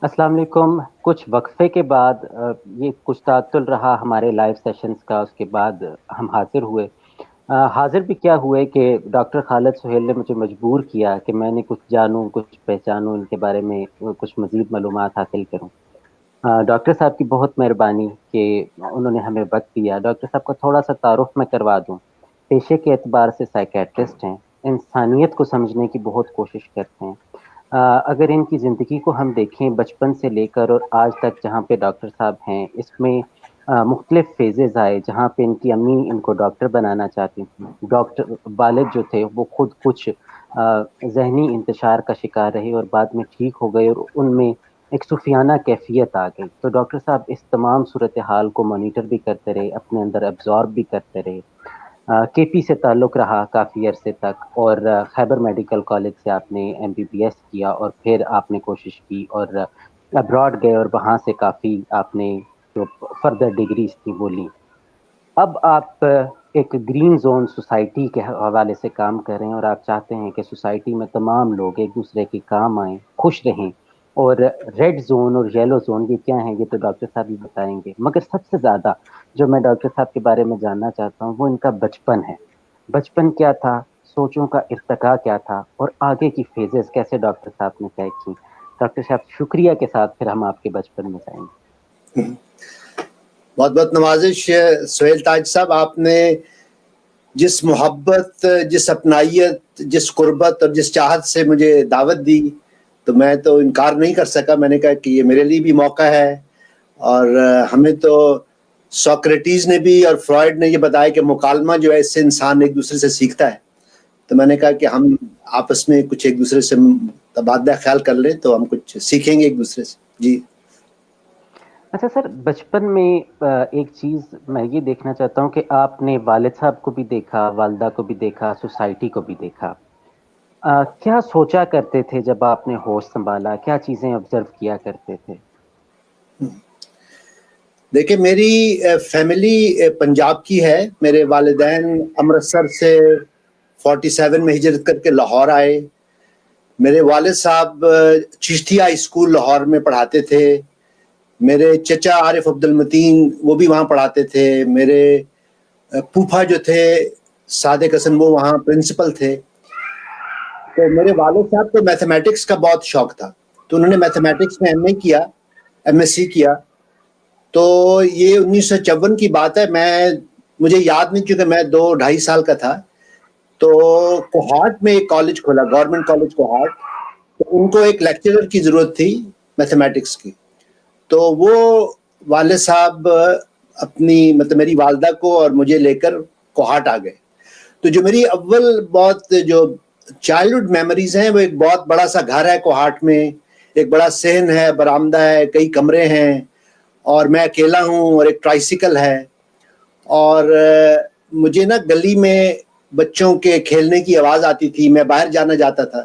السلام علیکم۔ کچھ وقفے کے بعد یہ کچھ تعطل رہا ہمارے لائیو سیشنز کا، اس کے بعد ہم حاضر ہوئے۔ حاضر بھی کیا ہوئے کہ ڈاکٹر خالد سہیل نے مجھے مجبور کیا کہ میں نے کچھ جانوں، کچھ پہچانوں، ان کے بارے میں کچھ مزید معلومات حاصل کروں۔ ڈاکٹر صاحب کی بہت مہربانی کہ انہوں نے ہمیں وقت دیا۔ ڈاکٹر صاحب کا تھوڑا سا تعارف میں کروا دوں۔ پیشے کے اعتبار سے سائیکیٹرسٹ ہیں، انسانیت کو سمجھنے کی بہت کوشش کرتے ہیں۔ اگر ان کی زندگی کو ہم دیکھیں بچپن سے لے کر اور آج تک جہاں پہ ڈاکٹر صاحب ہیں، اس میں مختلف فیزز آئے جہاں پہ ان کی امی ان کو ڈاکٹر بنانا چاہتی تھیں۔ ڈاکٹر والد جو تھے وہ خود کچھ ذہنی انتشار کا شکار رہے اور بعد میں ٹھیک ہو گئے اور ان میں ایک صوفیانہ کیفیت آ گئی۔ تو ڈاکٹر صاحب اس تمام صورتحال کو مانیٹر بھی کرتے رہے، اپنے اندر ایبزارب بھی کرتے رہے۔ کے پی سے تعلق رہا کافی عرصے تک، اور خیبر میڈیکل کالج سے آپ نے ایم بی بی ایس کیا اور پھر آپ نے کوشش کی اور ابراڈ گئے اور وہاں سے کافی آپ نے جو فردر ڈگریز تھی وہ لی۔ اب آپ ایک گرین زون سوسائٹی کے حوالے سے کام کر رہے ہیں اور آپ چاہتے ہیں کہ سوسائٹی میں تمام لوگ ایک دوسرے کے کام آئیں، خوش رہیں۔ اور ریڈ زون اور یلو زون یہ کیا ہیں یہ تو ڈاکٹر صاحب ہی بتائیں گے، مگر سب سے زیادہ جو میں ڈاکٹر صاحب کے بارے میں جاننا چاہتا ہوں وہ ان کا بچپن ہے۔ بچپن کیا تھا، سوچوں کا ارتقا کیا تھا، اور آگے کی فیزز کیسے ڈاکٹر صاحب نے طے کی۔ ڈاکٹر صاحب شکریہ کے ساتھ پھر ہم آپ کے بچپن میں جائیں گے۔ بہت بہت نوازش سہیل تاج صاحب، آپ نے جس محبت، جس اپنائیت، جس قربت اور جس چاہت سے مجھے دعوت دی تو میں تو انکار نہیں کر سکا۔ میں نے کہا کہ یہ میرے لیے بھی موقع ہے، اور ہمیں تو سوکریٹیز نے بھی اور فرائڈ نے یہ بتایا کہ مکالمہ جو ہے اس سے انسان ایک دوسرے سے سیکھتا ہے۔ تو میں نے کہا کہ ہم آپس میں کچھ ایک دوسرے سے تبادلہ خیال کر لیں تو ہم کچھ سیکھیں گے ایک دوسرے سے۔ جی اچھا سر، بچپن میں ایک چیز میں یہ دیکھنا چاہتا ہوں کہ آپ نے والد صاحب کو بھی دیکھا، والدہ کو بھی دیکھا، سوسائٹی کو بھی دیکھا۔ کیا سوچا کرتے تھے جب آپ نے ہوش سنبھالا؟ کیا چیزیں آبزرو کیا کرتے تھے؟ دیکھیں، میری فیملی پنجاب کی ہے۔ میرے والدین امرتسر سے 47 میں ہجرت کر کے لاہور آئے۔ میرے والد صاحب چشتیہ ہائی اسکول لاہور میں پڑھاتے تھے۔ میرے چچا عارف عبد المتین وہ بھی وہاں پڑھاتے تھے۔ میرے پھوپھا جو تھے صادق حسن وہ وہاں پرنسپل تھے۔ تو میرے والد صاحب کو میتھمیٹکس کا بہت شوق تھا، تو انہوں نے میتھمیٹکس میں ایم ایس سی کیا۔ تو یہ 1954 کی بات ہے، مجھے یاد نہیں چونکہ میں 2-2.5 سال کا تھا۔ تو کوہاٹ میں ایک کالج کھولا، گورنمنٹ کالج کوہاٹ۔ تو ان کو ایک لیکچرر کی ضرورت تھی میتھمیٹکس کی، تو وہ والد صاحب اپنی میری والدہ کو اور مجھے لے کر کوہاٹ آ گئے۔ تو جو میری اول بہت جو چائلڈہڈ میموریز ہیں، وہ ایک بہت بڑا سا گھر ہے کوہاٹ میں، ایک بڑا صحن ہے، برآمدہ ہے، کئی کمرے ہیں، اور میں اکیلا ہوں اور ایک ٹرائسیکل ہے۔ اور مجھے نا گلی میں بچوں کے کھیلنے کی آواز آتی تھی، میں باہر جانا جاتا تھا،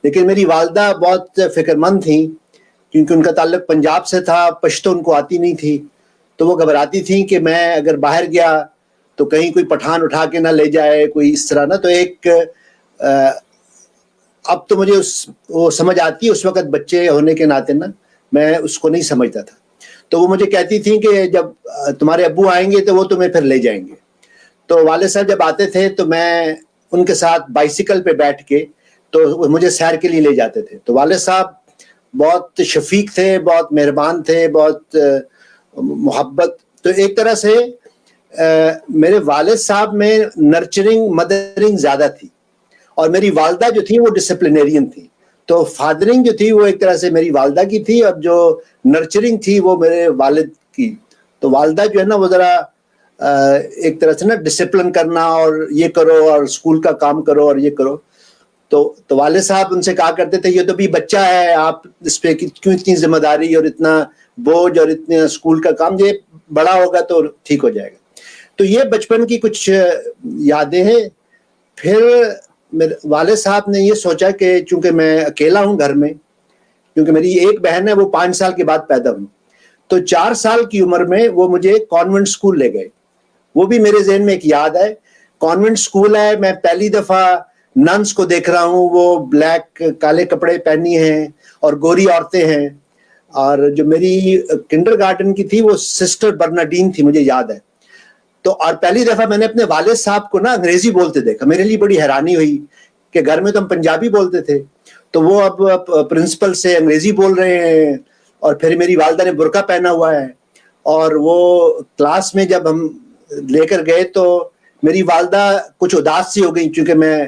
لیکن میری والدہ بہت فکر مند تھیں کیونکہ ان کا تعلق پنجاب سے تھا، پشتو ان کو آتی نہیں تھی۔ تو وہ گھبراتی تھیں کہ میں اگر باہر گیا تو کہیں کوئی پٹھان اٹھا کے نہ لے جائے، کوئی اس طرح نا۔ تو ایک اب تو مجھے وہ سمجھ آتی ہے، اس وقت بچے ہونے کے ناطے نا میں اس کو نہیں سمجھتا تھا۔ تو وہ مجھے کہتی تھیں کہ جب تمہارے ابو آئیں گے تو وہ تمہیں پھر لے جائیں گے۔ تو والد صاحب جب آتے تھے تو میں ان کے ساتھ بائیسیکل پہ بیٹھ کے تو وہ مجھے سیر کے لیے لے جاتے تھے۔ تو والد صاحب بہت شفیق تھے، بہت مہربان تھے، بہت محبت۔ تو ایک طرح سے میرے والد صاحب میں نرچرنگ مدرنگ زیادہ تھی، اور میری والدہ جو تھی وہ ڈسپلینرین تھی۔ تو فادرنگ جو تھی وہ ایک طرح سے میری والدہ کی تھی، اور جو نرچرنگ تھی وہ میرے والد کی۔ تو والدہ جو ہے نا وہ ذرا ایک طرح سے نا ڈسپلن کرنا، اور یہ کرو اور اسکول کا کام کرو اور یہ کرو۔ تو والد صاحب ان سے کہا کرتے تھے یہ تو بھی بچہ ہے، آپ اس پہ کیوں اتنی ذمہ داری اور اتنا بوجھ اور اتنا اسکول کا کام، یہ بڑا ہوگا تو ٹھیک ہو جائے گا۔ تو یہ بچپن کی کچھ یادیں ہیں۔ پھر میرے والد صاحب نے یہ سوچا کہ چونکہ میں اکیلا ہوں گھر میں، کیونکہ میری ایک بہن ہے وہ 5 سال کے بعد پیدا ہوئی، تو 4 سال کی عمر میں وہ مجھے کانوینٹ اسکول لے گئے۔ وہ بھی میرے ذہن میں ایک یاد ہے۔ کانوینٹ اسکول ہے، میں پہلی دفعہ ننس کو دیکھ رہا ہوں، وہ بلیک کالے کپڑے پہنی ہیں اور گوری عورتیں ہیں۔ اور جو میری کنڈر گارڈن کی تھی وہ سسٹر برناڈین تھی، مجھے یاد ہے. تو اور پہلی دفعہ میں نے اپنے والد صاحب کو نا انگریزی بولتے دیکھا. میرے لیے بڑی حیرانی ہوئی کہ گھر میں تو ہم پنجابی بولتے تھے، تو وہ اب پرنسپل سے انگریزی بول رہے ہیں. اور پھر میری والدہ نے برقع پہنا ہوا ہے. اور وہ کلاس میں جب ہم لے کر گئے تو میری والدہ کچھ اداس سی ہو گئی، چونکہ میں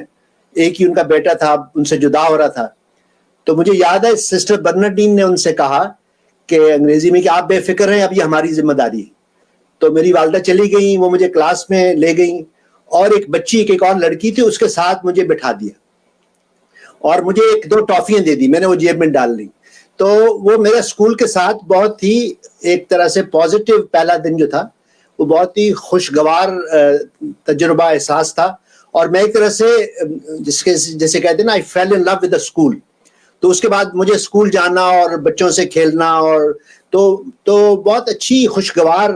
ایک ہی ان کا بیٹا تھا، ان سے جدا ہو رہا تھا. تو مجھے یاد ہے سسٹر برناڈین نے ان سے کہا کہ انگریزی میں کہ آپ بے فکر ہیں، اب یہ ہماری ذمہ داری ہے. تو میری والدہ چلی گئیں، وہ مجھے کلاس میں لے گئیں، اور ایک بچی ایک اور لڑکی تھی اس کے ساتھ مجھے بٹھا دیا اور مجھے ایک دو ٹافیاں دے دی، میں نے وہ جیب میں ڈال لی. تو وہ میرا اسکول کے ساتھ بہت ہی ایک طرح سے پازیٹیو پہلا دن جو تھا وہ بہت ہی خوشگوار تجربہ احساس تھا. اور میں ایک طرح سے جیسے کہتے ہیں نا، آئی فیل ان لو ود دا اسکول. تو اس کے بعد مجھے اسکول جانا اور بچوں سے کھیلنا، اور تو بہت اچھی خوشگوار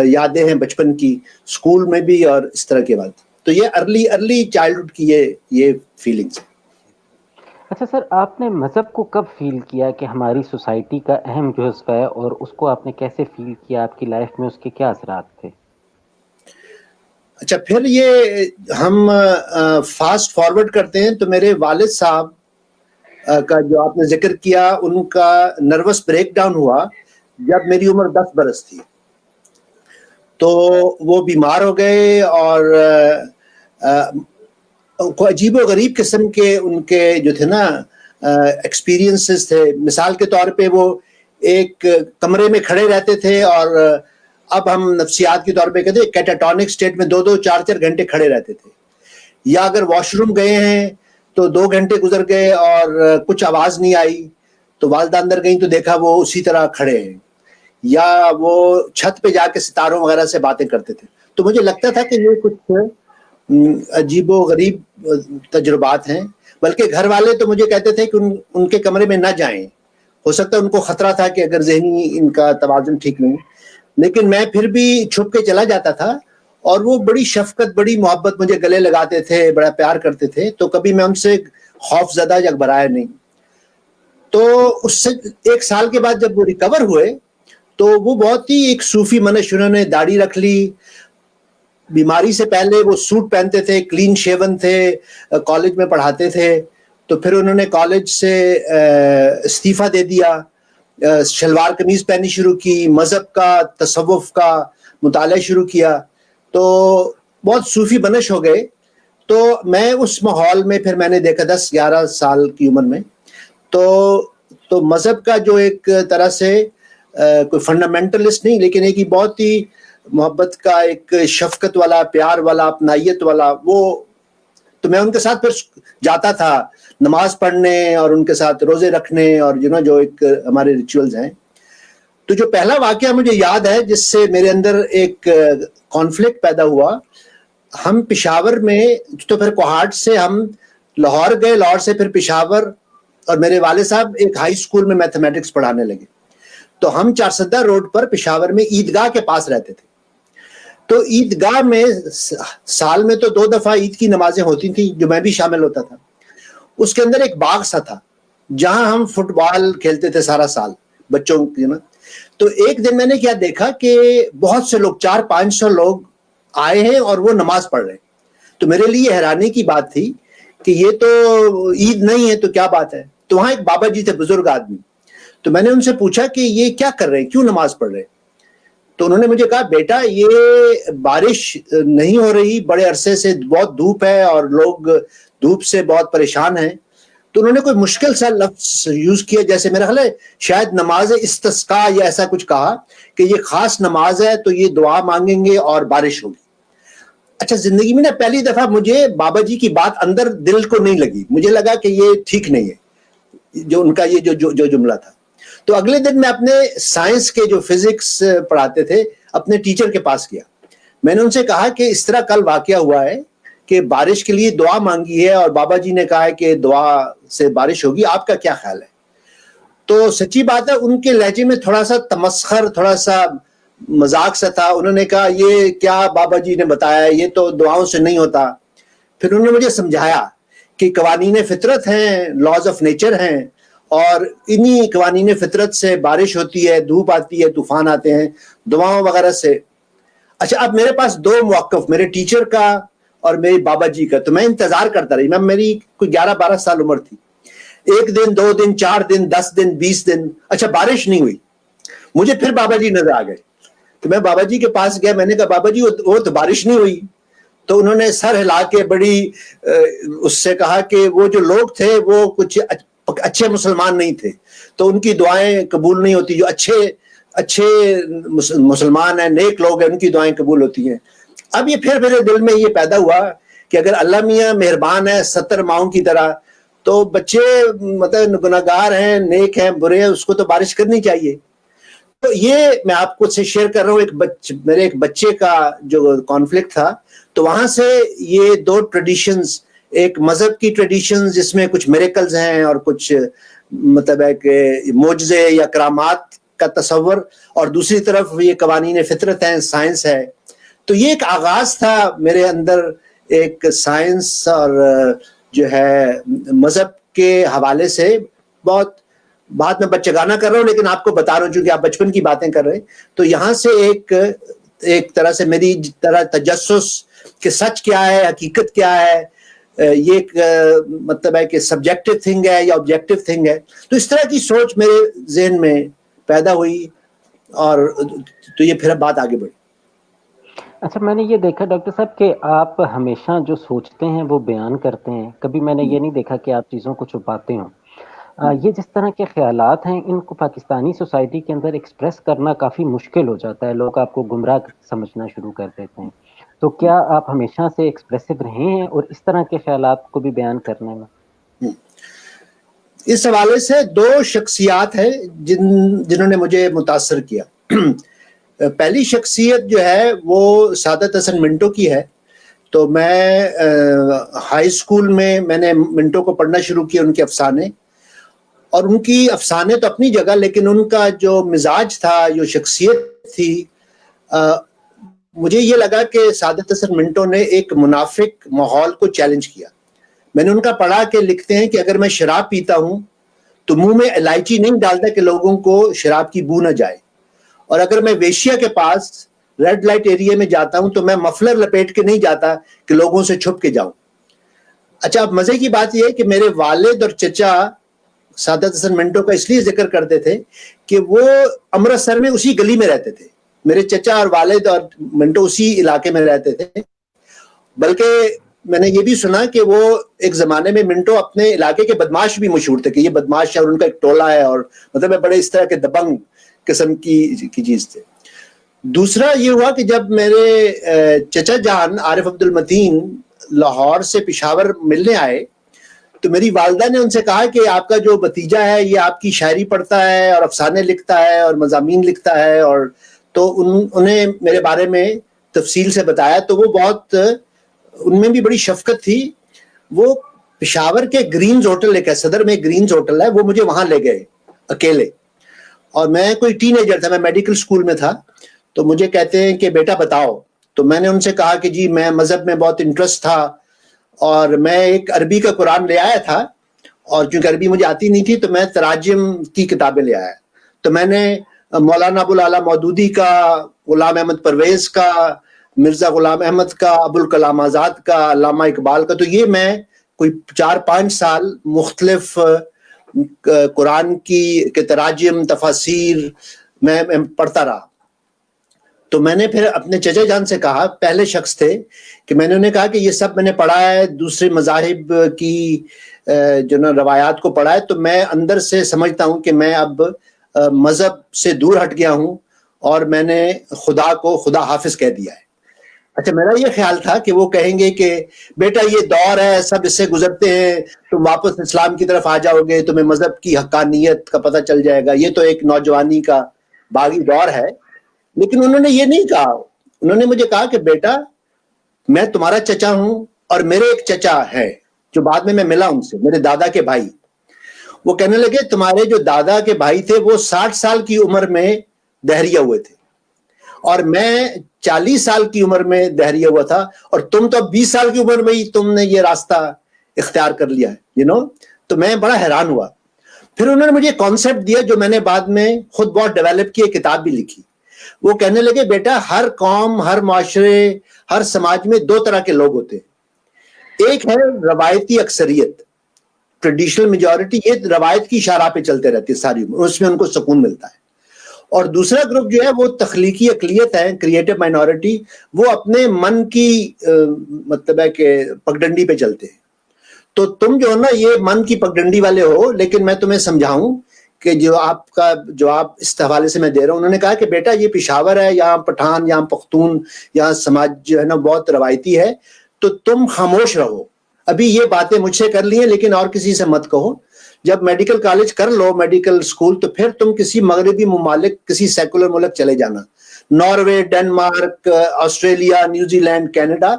یادیں ہیں بچپن کی، اسکول میں بھی اور اس طرح کے بعد. تو یہ ارلی چائلڈہڈ کی یہ فیلنگس. اچھا سر، آپ نے مذہب کو کب فیل کیا کہ ہماری سوسائٹی کا اہم جزو ہے، اور اس کو آپ نے کیسے فیل کیا؟ آپ کی لائف میں اس کے کیا اثرات تھے؟ اچھا، پھر یہ ہم فاسٹ فارورڈ کرتے ہیں تو میرے والد صاحب کا جو آپ نے ذکر کیا، ان کا نروس بریک ڈاؤن ہوا جب میری عمر 10 برس تھی. تو وہ بیمار ہو گئے، اور عجیب و غریب قسم کے ان کے جو تھے نا ایکسپیرینسز تھے. مثال کے طور پہ وہ ایک کمرے میں کھڑے رہتے تھے، اور اب ہم نفسیات کے طور پہ کہتے ہیں کیٹاٹونک سٹیٹ میں 2-4 گھنٹے کھڑے رہتے تھے. یا اگر واش روم گئے ہیں تو 2 گھنٹے گزر گئے اور کچھ آواز نہیں آئی تو والدہ اندر گئیں تو دیکھا وہ اسی طرح کھڑے ہیں. یا وہ چھت پہ جا کے ستاروں وغیرہ سے باتیں کرتے تھے. تو مجھے لگتا تھا کہ یہ کچھ عجیب و غریب تجربات ہیں. بلکہ گھر والے تو مجھے کہتے تھے کہ ان کے کمرے میں نہ جائیں، ہو سکتا ہے ان کو خطرہ تھا کہ اگر ذہنی ان کا توازن ٹھیک نہیں. لیکن میں پھر بھی چھپ کے چلا جاتا تھا، اور وہ بڑی شفقت، بڑی محبت، مجھے گلے لگاتے تھے، بڑا پیار کرتے تھے. تو کبھی میں ان سے خوف زدہ یا گھبرایا نہیں. تو اس سے 1 سال کے بعد جب وہ ریکور ہوئے تو وہ بہت ہی ایک صوفی منش، انہوں نے داڑھی رکھ لی. بیماری سے پہلے وہ سوٹ پہنتے تھے، کلین شیون تھے، کالج میں پڑھاتے تھے. تو پھر انہوں نے کالج سے استعفیٰ دے دیا، شلوار قمیض پہنی شروع کی، مذہب کا، تصوف کا مطالعہ شروع کیا. تو بہت صوفی بنش ہو گئے. تو میں اس ماحول میں پھر میں نے دیکھا 10-11 سال کی عمر میں تو مذہب کا جو ایک طرح سے کوئی فنڈامنٹلسٹ نہیں، لیکن ایک بہت ہی محبت کا، ایک شفقت والا، پیار والا، اپنائیت والا، وہ تو میں ان کے ساتھ پھر جاتا تھا نماز پڑھنے اور ان کے ساتھ روزے رکھنے، اور جو ایک ہمارے ریچولز ہیں. تو جو پہلا واقعہ مجھے یاد ہے جس سے میرے اندر ایک کانفلکٹ پیدا ہوا، ہم پشاور میں، تو پھر کوہاٹ سے ہم لاہور گئے، لاہور سے پھر پشاور، اور میرے والد صاحب ایک ہائی اسکول میں میتھمیٹکس پڑھانے لگے. تو ہم چارسدہ روڈ پر پشاور میں عیدگاہ کے پاس رہتے تھے. تو عیدگاہ میں سال میں تو 2 دفعہ عید کی نمازیں ہوتی تھیں جو میں بھی شامل ہوتا تھا. اس کے اندر ایک باغ سا تھا جہاں ہم فٹ بال کھیلتے تھے سارا سال بچوں کے نا. تو ایک دن میں نے کیا دیکھا کہ بہت سے لوگ، 400-500 لوگ آئے ہیں اور وہ نماز پڑھ رہے ہیں. تو میرے لیے حیرانی کی بات تھی کہ یہ تو عید نہیں ہے تو کیا بات ہے. تو وہاں ایک بابا جی تھے، بزرگ آدمی. تو میں نے ان سے پوچھا کہ یہ کیا کر رہے ہیں، کیوں نماز پڑھ رہے ہیں؟ تو انہوں نے مجھے کہا، بیٹا یہ بارش نہیں ہو رہی بڑے عرصے سے، بہت دھوپ ہے اور لوگ دھوپ سے بہت پریشان ہیں. تو انہوں نے کوئی مشکل سا لفظ یوز کیا، جیسے میرا خیال ہے شاید نماز استسقاء یا ایسا کچھ کہا کہ یہ خاص نماز ہے تو یہ دعا مانگیں گے اور بارش ہوگی. اچھا، زندگی میں نا پہلی دفعہ مجھے بابا جی کی بات اندر دل کو نہیں لگی، مجھے لگا کہ یہ ٹھیک نہیں ہے جو ان کا یہ جو جملہ تھا. تو اگلے دن میں اپنے سائنس کے جو فزکس پڑھاتے تھے اپنے ٹیچر کے پاس گیا. میں نے ان سے کہا کہ اس طرح کل واقعہ ہوا ہے کہ بارش کے لیے دعا مانگی ہے اور بابا جی نے کہا ہے کہ دعا سے بارش ہوگی، آپ کا کیا خیال ہے؟ تو سچی بات ہے ان کے لہجے میں تھوڑا سا تمسخر، تھوڑا سا مذاق سا تھا. انہوں نے کہا، یہ کیا بابا جی نے بتایا، یہ تو دعاؤں سے نہیں ہوتا. پھر انہوں نے مجھے سمجھایا کہ قوانین فطرت ہیں، لاز آف نیچر ہیں، اور انہی قوانین فطرت سے بارش ہوتی ہے, دھوپ آتی ہے, طوفان آتے ہیں, دعاؤں وغیرہ سے. اچھا, اب میرے پاس دو موقف, میرے ٹیچر کا اور میری بابا جی کا. تو میں انتظار کرتا رہی. میری کوئی 11-12 سال عمر تھی. 1 دن 2 دن 4 دن 10 دن 20 دن, اچھا بارش نہیں ہوئی. مجھے پھر بابا جی نظر آ گئے. تو میں بابا جی کے پاس گیا, میں نے کہا بابا جی وہ تو بارش نہیں ہوئی. تو انہوں نے سر ہلا کے بڑی اس سے کہا کہ وہ جو لوگ تھے وہ کچھ اچھے مسلمان نہیں تھے, تو ان کی دعائیں قبول نہیں ہوتی. جو اچھے مسلمان ہیں, نیک لوگ ہیں, ان کی دعائیں قبول ہوتی ہیں. اب یہ پھر میرے دل میں یہ پیدا ہوا کہ اگر اللہ میاں مہربان ہے 70 ماؤں کی طرح, تو بچے مطلب گناہگار ہیں, نیک ہیں, برے ہیں, اس کو تو بارش کرنی چاہیے. تو یہ میں آپ کو سے شیئر کر رہا ہوں, میرے ایک بچے کا جو کانفلکٹ تھا. تو وہاں سے یہ دو ٹریڈیشنز, ایک مذہب کی ٹریڈیشنز جس میں کچھ میریکلز ہیں اور کچھ مطلب ہے کہ معجزے یا کرامات کا تصور, اور دوسری طرف یہ قوانین فطرت ہیں, سائنس ہے. تو یہ ایک آغاز تھا میرے اندر ایک سائنس اور جو ہے مذہب کے حوالے سے. بہت بات میں بچگانہ کر رہا ہوں, لیکن آپ کو بتا رہا ہوں چونکہ آپ بچپن کی باتیں کر رہے ہیں. تو یہاں سے ایک طرح سے میری طرح تجسس کہ سچ کیا ہے, حقیقت کیا ہے, یہ ایک مطلب ہے کہ سبجیکٹو تھنگ ہے یا آبجیکٹو تھنگ ہے. تو اس طرح کی سوچ میرے ذہن میں پیدا ہوئی, اور تو یہ پھر بات آگے بڑھی. اچھا, میں نے یہ دیکھا ڈاکٹر صاحب کہ آپ ہمیشہ جو سوچتے ہیں وہ بیان کرتے ہیں, کبھی میں نے یہ نہیں دیکھا کہ آپ چیزوں کو چھپاتے ہوں. یہ جس طرح کے خیالات ہیں, ان کو پاکستانی سوسائٹی کے اندر ایکسپریس کرنا کافی مشکل ہو جاتا ہے, لوگ آپ کو گمراہ سمجھنا شروع کر دیتے ہیں. تو کیا آپ ہمیشہ سے ایکسپریسو رہے ہیں اور اس طرح کے خیالات کو بھی بیان کرنے میں؟ اس حوالے سے دو شخصیات ہیں جنہوں نے مجھے متاثر کیا. پہلی شخصیت جو ہے وہ سعادت حسن منٹو کی ہے. تو میں ہائی اسکول میں نے منٹو کو پڑھنا شروع کیا, ان کے افسانے, اور ان کی افسانے تو اپنی جگہ, لیکن ان کا جو مزاج تھا, جو شخصیت تھی, مجھے یہ لگا کہ سعادت حسن منٹو نے ایک منافق ماحول کو چیلنج کیا. میں نے ان کا پڑھا کہ لکھتے ہیں کہ اگر میں شراب پیتا ہوں تو منہ میں الائچی نہیں ڈالتا کہ لوگوں کو شراب کی بو نہ جائے, اور اگر میں ویشیا کے پاس ریڈ لائٹ ایریا میں جاتا ہوں تو میں مفلر لپیٹ کے نہیں جاتا کہ لوگوں سے چھپ کے جاؤں. اچھا, اب مزے کی بات یہ ہے کہ میرے والد اور چچا سعادت حسن منٹو کا اس لیے ذکر کرتے تھے کہ وہ امرتسر میں اسی گلی میں رہتے تھے. میرے چچا اور والد اور منٹو اسی علاقے میں رہتے تھے. بلکہ میں نے یہ بھی سنا کہ وہ ایک زمانے میں منٹو اپنے علاقے کے بدماش بھی مشہور تھے, کہ یہ بدماش ہے اور ان کا ایک ٹولہ ہے, اور مطلب بڑے اس طرح کے دبنگ قسم کی چیز تھے. دوسرا یہ ہوا کہ جب میرے چچا جان عارف عبد المتین لاہور سے پشاور ملنے آئے, تو میری والدہ نے ان سے کہا کہ آپ کا جو بھتیجا ہے یہ آپ کی شاعری پڑھتا ہے اور افسانے لکھتا ہے اور مضامین لکھتا ہے, اور تو انہیں میرے بارے میں تفصیل سے بتایا. تو وہ بہت, ان میں بھی بڑی شفقت تھی. وہ پشاور کے گرینز ہوٹل, ایک ہے صدر میں گرینز ہوٹل ہے, وہ مجھے وہاں لے گئے اکیلے, اور میں کوئی ٹین ایجر تھا, میں میڈیکل سکول میں تھا. تو مجھے کہتے ہیں کہ بیٹا بتاؤ. تو میں نے ان سے کہا کہ جی میں مذہب میں بہت انٹرسٹ تھا, اور میں ایک عربی کا قرآن لے آیا تھا, اور چونکہ عربی مجھے آتی نہیں تھی تو میں تراجم کی کتابیں لے آیا. تو میں نے مولانا ابو العلا مودودی کا, غلام احمد پرویز کا, مرزا غلام احمد کا, ابوالکلام آزاد کا, علامہ اقبال کا, تو یہ میں کوئی 4-5 سال مختلف قرآن کے تراجم تفاسیر میں پڑھتا رہا. تو میں نے پھر اپنے چچا جان سے کہا, پہلے شخص تھے کہ میں نے انہیں کہا کہ یہ سب میں نے پڑھا ہے, دوسرے مذاہب کی جو نا روایات کو پڑھا ہے, تو میں اندر سے سمجھتا ہوں کہ میں اب مذہب سے دور ہٹ گیا ہوں, اور میں نے خدا کو خدا حافظ کہہ دیا ہے. اچھا, میرا یہ خیال تھا کہ وہ کہیں گے کہ بیٹا یہ دور ہے, سب اس سے گزرتے ہیں, تم واپس اسلام کی طرف آ جاؤ گے, تمہیں مذہب کی حقانیت کا پتہ چل جائے گا, یہ تو ایک نوجوانی کا باغی دور ہے. لیکن انہوں نے یہ نہیں کہا. انہوں نے مجھے کہا کہ بیٹا میں تمہارا چچا ہوں, اور میرے ایک چچا ہے جو بعد میں ملا ان سے, میرے دادا کے بھائی. وہ کہنے لگے تمہارے جو دادا کے بھائی تھے وہ 60 سال کی عمر میں دہریہ ہوئے تھے, اور میں 40 سال کی عمر میں دہریہ ہوا تھا, اور تم تو اب 20 سال کی عمر میں ہی تم نے یہ راستہ اختیار کر لیا ہے, تو میں بڑا حیران ہوا. پھر انہوں نے مجھے کانسیپٹ دیا جو میں نے بعد میں خود بہت ڈیولپ کی, کتاب بھی لکھی. وہ کہنے لگے بیٹا ہر قوم, ہر معاشرے, ہر سماج میں دو طرح کے لوگ ہوتے ہیں. ایک ہے روایتی اکثریت, ٹریڈیشنل میجورٹی, یہ روایت کی شرح پہ چلتے رہتے ہیں ساری عمر, اس میں ان کو سکون ملتا ہے. اور دوسرا گروپ جو ہے وہ تخلیقی اقلیت ہے, کریٹو مائنورٹی, وہ اپنے من کی مطلب ہے کہ پگڈنڈی پہ چلتے ہیں. تو تم جو ہے نا یہ من کی پگڈنڈی والے ہو, لیکن میں تمہیں سمجھاؤں کہ جو آپ کا جواب اس حوالے سے میں دے رہا ہوں, انہوں نے کہا کہ بیٹا یہ پشاور ہے, یہاں پٹھان, یہاں پختون, یہاں سماج جو ہے نا بہت روایتی ہے, تو تم خاموش رہو. ابھی یہ باتیں مجھ سے کر لی ہیں لیکن اور کسی سے مت کہو. جب میڈیکل کالج کر لو, میڈیکل اسکول, تو پھر تم کسی مغربی ممالک, کسی سیکولر ملک چلے جانا, Norway, Denmark, Australia, New Zealand, Canada.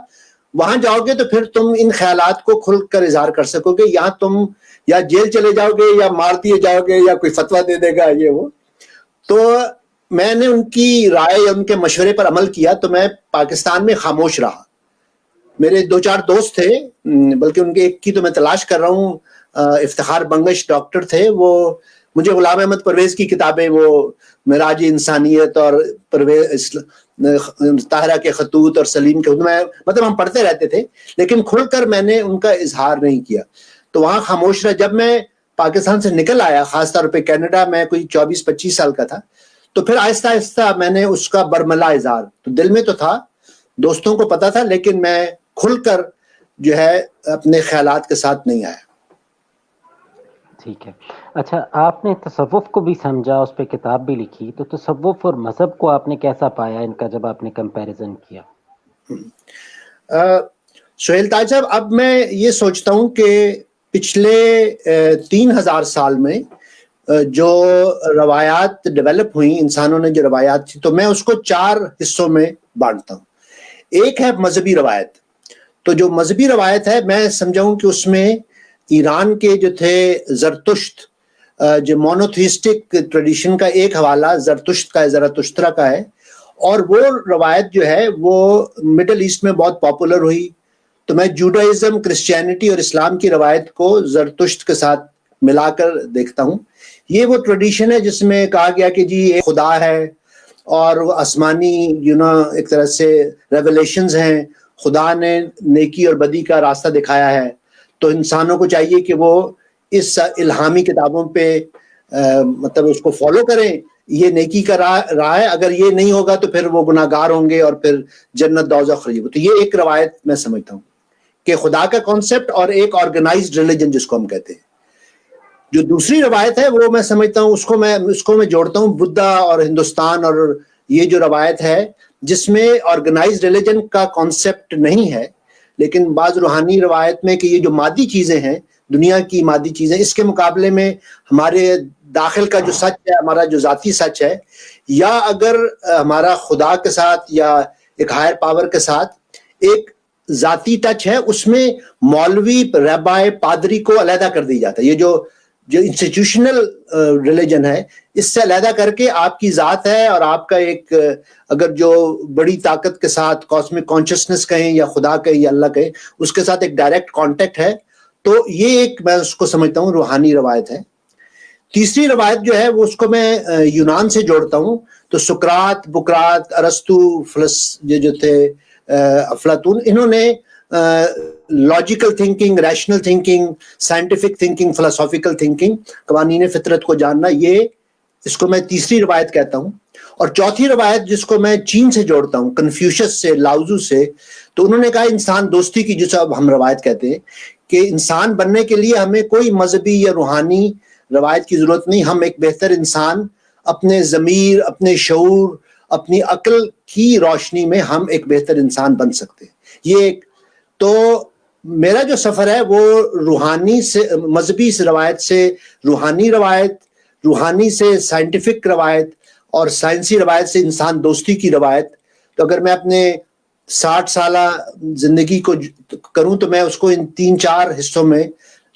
وہاں جاؤ گے تو پھر تم ان خیالات کو کھل کر اظہار کر سکو گے. یہاں تم یا جیل چلے جاؤ گے یا مار دیے جاؤ گے یا کوئی فتویٰ دے دے گا یہ وہ. تو میں نے ان کی رائے یا ان کے مشورے پر عمل کیا, تو میں پاکستان میں خاموش رہا. میرے 2-4 دوست تھے, بلکہ ان کے ایک کی تو میں تلاش کر رہا ہوں, افتخار بنگش ڈاکٹر تھے, وہ مجھے غلام احمد پرویز کی کتابیں, وہ معراج انسانیت اور پرویز طاہرہ کے خطوط اور سلیم کے خطوط, میں مطلب ہم پڑھتے رہتے تھے لیکن کھل کر میں نے ان کا اظہار نہیں کیا. تو وہاں خاموش رہا. جب میں پاکستان سے نکل آیا, خاص طور پہ کینیڈا, میں کوئی 24-25 سال کا تھا, تو پھر آہستہ آہستہ میں نے اس کا برملا اظہار, تو دل میں تو تھا, دوستوں کو پتا تھا, لیکن میں کھل کر جو ہے اپنے خیالات کے ساتھ نہیں آیا. ٹھیک ہے. اچھا, آپ نے تصوف کو بھی سمجھا, اس پہ کتاب بھی لکھی, تو تصوف اور مذہب کو آپ نے کیسا پایا ان کا جب آپ نے کمپیریزن کیا؟ سہیل تاج صاحب, اب میں یہ سوچتا ہوں کہ پچھلے 3000 سال میں جو روایات ڈیولپ ہوئی, انسانوں نے جو روایات تھی, تو میں اس کو 4 حصوں میں بانٹتا ہوں. ایک ہے مذہبی روایت. تو جو مذہبی روایت ہے, میں سمجھاؤں کہ اس میں ایران کے جو تھے زرتشت, جو مونوتھیسٹک ٹریڈیشن کا ایک حوالہ زرتشت کا ہے, زرتشترا کا ہے, اور وہ روایت جو ہے وہ مڈل ایسٹ میں بہت پاپولر ہوئی. تو میں جوڈائزم, کرسچینٹی اور اسلام کی روایت کو زرتشت کے ساتھ ملا کر دیکھتا ہوں. یہ وہ ٹریڈیشن ہے جس میں کہا گیا کہ جی ایک خدا ہے اور وہ آسمانی ایک طرح سے ریولیشنز ہیں, خدا نے نیکی اور بدی کا راستہ دکھایا ہے, تو انسانوں کو چاہیے کہ وہ اس الہامی کتابوں پہ مطلب اس کو فالو کریں. یہ نیکی کا راہ ہے, اگر یہ نہیں ہوگا تو پھر وہ گناہ گار ہوں گے اور پھر جنت دوزخ خریب. تو یہ ایک روایت میں سمجھتا ہوں کہ خدا کا کانسیپٹ, اور ایک آرگنائزڈ ریلیجن جس کو ہم کہتے ہیں. جو دوسری روایت ہے وہ میں سمجھتا ہوں, اس کو میں جوڑتا ہوں بدھا اور ہندوستان, اور یہ جو روایت ہے جس میں آرگنائزڈ ریلیجن کا کانسیپٹ نہیں ہے, لیکن بعض روحانی روایت میں کہ یہ جو مادی چیزیں ہیں, دنیا کی مادی چیزیں, اس کے مقابلے میں ہمارے داخل کا جو سچ ہے, ہمارا جو ذاتی سچ ہے, یا اگر ہمارا خدا کے ساتھ یا ایک ہائر پاور کے ساتھ ایک ذاتی ٹچ ہے, اس میں مولوی, ربائے, پادری کو علیحدہ کر دی جاتا ہے. یہ جو انسٹیٹیوشنل ریلیجن ہے, اس سے علیحدہ کر کے آپ کی ذات ہے, اور آپ کا ایک اگر جو بڑی طاقت کے ساتھ کاسمک کانشسنس کہیں یا خدا کہیں یا اللہ کہیں, اس کے ساتھ ایک ڈائریکٹ کانٹیکٹ ہے. تو یہ ایک میں اس کو سمجھتا ہوں روحانی روایت ہے. تیسری روایت جو ہے وہ اس کو میں یونان سے جوڑتا ہوں. تو سقراط, بقراط, ارسطو, جو تھے افلاطون, انہوں نے logical thinking, rational thinking, scientific thinking, philosophical thinking, قوانین فطرت کو جاننا, یہ اس کو میں تیسری روایت کہتا ہوں. اور چوتھی روایت جس کو میں چین سے جوڑتا ہوں, کنفیوشس سے, لاؤزو سے, تو انہوں نے کہا انسان دوستی کی, جسے اب ہم روایت کہتے ہیں, کہ انسان بننے کے لیے ہمیں کوئی مذہبی یا روحانی روایت کی ضرورت نہیں, ہم ایک بہتر انسان اپنے ضمیر, اپنے شعور, اپنی عقل کی روشنی میں ہم ایک بہتر انسان بن سکتے ہیں. یہ ایک, تو میرا جو سفر ہے وہ روحانی سے, مذہبی روایت سے روحانی روایت, روحانی سے سائنٹیفک روایت, اور سائنسی روایت سے انسان دوستی کی روایت. تو اگر میں اپنے 60 سالہ زندگی کو کروں تو میں اس کو ان 3-4 حصوں میں,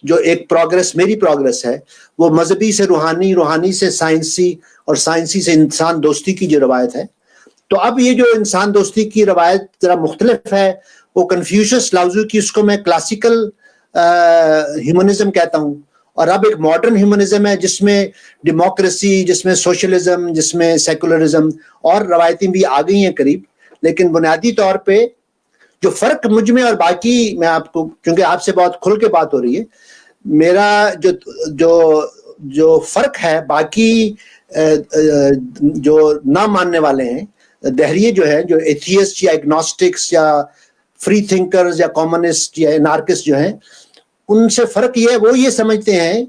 جو ایک پروگرس, میری پروگرس ہے, وہ مذہبی سے روحانی, روحانی سے سائنسی, اور سائنسی سے انسان دوستی کی جو روایت ہے. تو اب یہ جو انسان دوستی کی روایت ذرا مختلف ہے, وہ کنفیوشس, لاؤزو کی, اس کو میں کلاسیکل ہیومنزم کہتا ہوں, اور اب ایک ماڈرن ہیومنزم ہے جس میں ڈیموکریسی, جس میں سوشلزم, جس میں سیکولرزم اور روایتیں بھی آ گئی ہیں قریب. لیکن بنیادی طور پہ جو فرق مجھ میں اور باقی, میں آپ کو, کیونکہ آپ سے بہت کھل کے بات ہو رہی ہے, میرا جو فرق ہے باقی جو نہ ماننے والے ہیں, دہریے جو ہیں, جو ایتھیسٹ یا ایگنوسٹکس یا فری تھنکرز یا کامونسٹ یا انارکسٹ جو ہیں, ان سے فرق یہ ہے, وہ یہ سمجھتے ہیں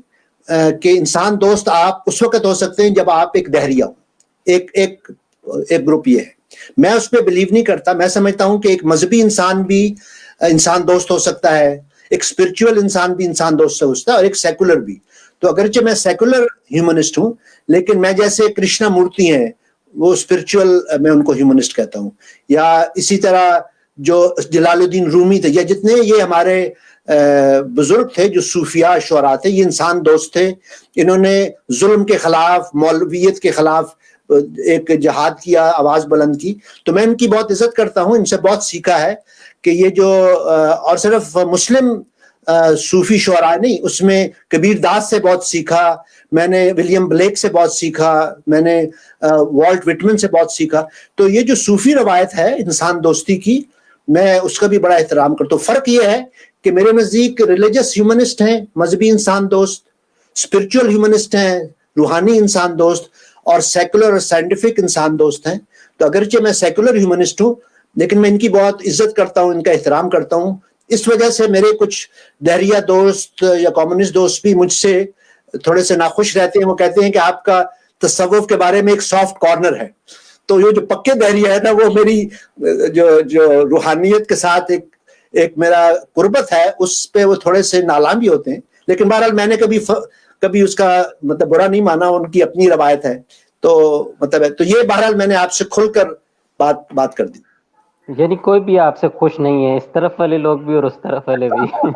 کہ انسان دوست آپ اس وقت ہو سکتے ہیں جب آپ ایک دہریہ ہو. ایک گروپ یہ ہے, میں اس پہ بلیو نہیں کرتا. میں سمجھتا ہوں کہ ایک مذہبی انسان بھی انسان دوست ہو سکتا ہے, ایک اسپرچول انسان بھی انسان دوست ہو سکتا ہے, اور ایک سیکولر بھی. تو اگرچہ میں سیکولر ہیومنسٹ ہوں, لیکن میں جیسے کرشنا مورتی ہیں وہ اسپرچول, میں ان کو ہیومنسٹ کہتا ہوں. یا اسی طرح جو جلال الدین رومی تھے, یا جتنے یہ ہمارے بزرگ تھے جو صوفیاء شعراء تھے, یہ انسان دوست تھے. انہوں نے ظلم کے خلاف, مولویت کے خلاف ایک جہاد کیا, آواز بلند کی. تو میں ان کی بہت عزت کرتا ہوں, ان سے بہت سیکھا ہے کہ یہ جو, اور صرف مسلم صوفی شعراء نہیں, اس میں کبیر داس سے بہت سیکھا میں نے, ولیم بلیک سے بہت سیکھا میں نے, والٹ وٹمن سے بہت سیکھا. تو یہ جو صوفی روایت ہے انسان دوستی کی, میں اس کا بھی بڑا احترام کرتا ہوں. فرق یہ ہے کہ میرے نزدیک ریلیجس ہیومنسٹ ہیں, مذہبی انسان دوست, اسپرچول ہیومنسٹ ہیں, روحانی انسان دوست, اور سیکولر اور سائنٹیفک انسان دوست ہیں. تو اگرچہ میں سیکولر ہیومنسٹ ہوں, لیکن میں ان کی بہت عزت کرتا ہوں, ان کا احترام کرتا ہوں. اس وجہ سے میرے کچھ دہریہ دوست یا کمیونسٹ دوست بھی مجھ سے تھوڑے سے ناخوش رہتے ہیں. وہ کہتے ہیں کہ آپ کا تصوف کے بارے میں ایک سافٹ کارنر ہے. تو یہ جو پکے دہریہ ہے نا, وہ میری جو روحانیت کے ساتھ ایک میرا قربت ہے, اس پہ وہ تھوڑے سے نالاں بھی ہوتے ہیں. لیکن بہرحال میں نے کبھی اس کا مطلب برا نہیں مانا, ان کی اپنی روایت ہے. تو مطلب ہے, تو یہ بہرحال میں نے آپ سے کھل کر بات کر دی. یعنی کوئی بھی آپ سے خوش نہیں ہے, اس طرف والے لوگ بھی اور اس طرف والے بھی.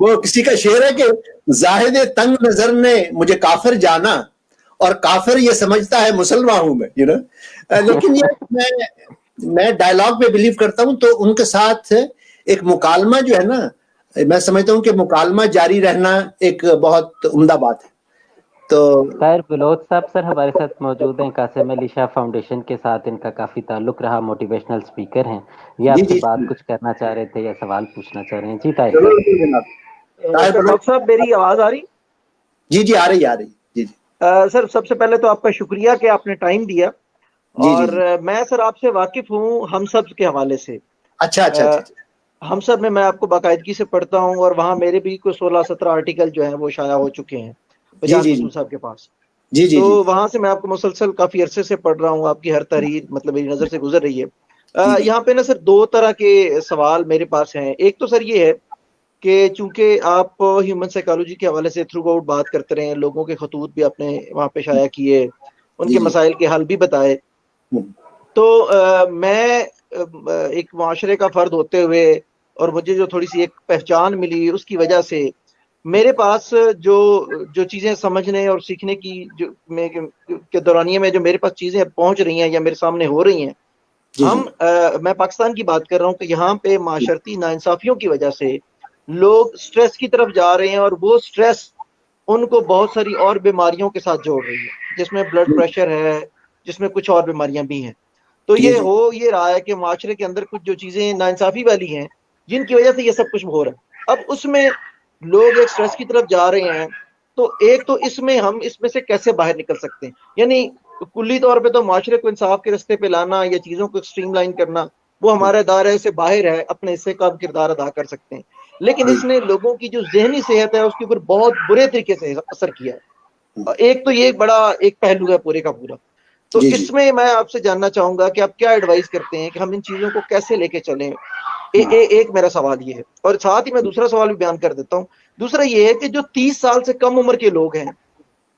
وہ کسی کا شعر ہے کہ زاہد تنگ نظر نے مجھے کافر جانا, اور کافر یہ سمجھتا ہے مسلمان ہوں میں, لیکن یہ میں ڈائلاگ پہ بلیو کرتا ہوں. تو ان کے ساتھ ایک مکالمہ جو ہے نا, میں سمجھتا ہوں کہ مکالمہ جاری رہنا ایک بہت عمدہ بات ہے. تو طاہر بلوچ صاحب سر ہمارے ساتھ موجود ہیں, قاسم علی شاہ فاؤنڈیشن کے ساتھ ان کا کافی تعلق رہا, موٹیویشنل اسپیکر ہیں. یہ جی آپ سے جی بات کچھ کرنا چاہ رہے تھے یا سوال پوچھنا چاہ رہے ہیں؟ جی طاہر ضرور صاحب. جناب. سر ڈاکٹر صاحب میری آواز آ رہی؟ جی آ رہی جی. سر سب سے پہلے تو آپ کا شکریہ کہ آپ نے ٹائم دیا. جی اور جی. میں سر آپ سے واقف ہوں ہم سب کے حوالے سے. اچھا. ہم سب میں آپ کو باقاعدگی سے پڑھتا ہوں, اور وہاں میرے بھی کوئی 16-17 آرٹیکل جو ہیں وہ شائع ہو چکے ہیں بجان جی مسعود صاحب کے پاس. جی. تو وہاں سے میں آپ کو مسلسل کافی عرصے سے پڑھ رہا ہوں, آپ کی ہر تحریر مطلب میری نظر سے گزر رہی ہے. یہاں پہ نا سر 2 طرح کے سوال میرے پاس ہیں. ایک تو سر یہ ہے کہ چونکہ آپ ہیومن سائیکالوجی کے حوالے سے تھرو آؤٹ بات کرتے رہے ہیں, لوگوں کے خطوط بھی آپ نے وہاں پہ شائع کیے, ان کے مسائل کے حل بھی بتائے. تو میں ایک معاشرے کا فرد ہوتے ہوئے, اور مجھے جو تھوڑی سی ایک پہچان ملی, اس کی وجہ سے میرے پاس جو چیزیں سمجھنے اور سیکھنے کی کے دورانیے میں جو میرے پاس چیزیں پہنچ رہی ہیں یا میرے سامنے ہو رہی ہیں, میں پاکستان کی بات کر رہا ہوں کہ یہاں پہ معاشرتی ناانصافیوں کی وجہ سے لوگ سٹریس کی طرف جا رہے ہیں, اور وہ سٹریس ان کو بہت ساری اور بیماریوں کے ساتھ جوڑ رہی ہے, جس میں بلڈ پریشر ہے, جس میں کچھ اور بیماریاں بھی ہیں. تو یہ رہا ہے کہ معاشرے کے اندر کچھ جو چیزیں ناانصافی والی ہیں جن کی وجہ سے یہ سب کچھ ہو رہا ہے. اب اس میں لوگ ایک سٹریس کی طرف جا رہے ہیں, تو ایک تو ہم اس میں سے کیسے باہر نکل سکتے ہیں؟ یعنی کلی طور پہ تو معاشرے کو انصاف کے رستے پہ لانا یا چیزوں کو اسٹریم لائن کرنا وہ ہمارے دائرے سے باہر ہے, اپنے حصے کا کردار ادا کر سکتے ہیں. لیکن اس نے لوگوں کی جو ذہنی صحت ہے اس کے اوپر بہت برے طریقے سے اثر کیا ہے. ایک تو یہ بڑا ایک پہلو ہے پورے کا پورا. تو اس میں میں آپ سے جاننا چاہوں گا کہ آپ کیا ایڈوائز کرتے ہیں کہ ہم ان چیزوں کو کیسے لے کے چلیں. ایک میرا سوال یہ ہے, اور ساتھ ہی میں دوسرا سوال بھی بیان کر دیتا ہوں. دوسرا یہ ہے کہ جو 30 سال سے کم عمر کے لوگ ہیں,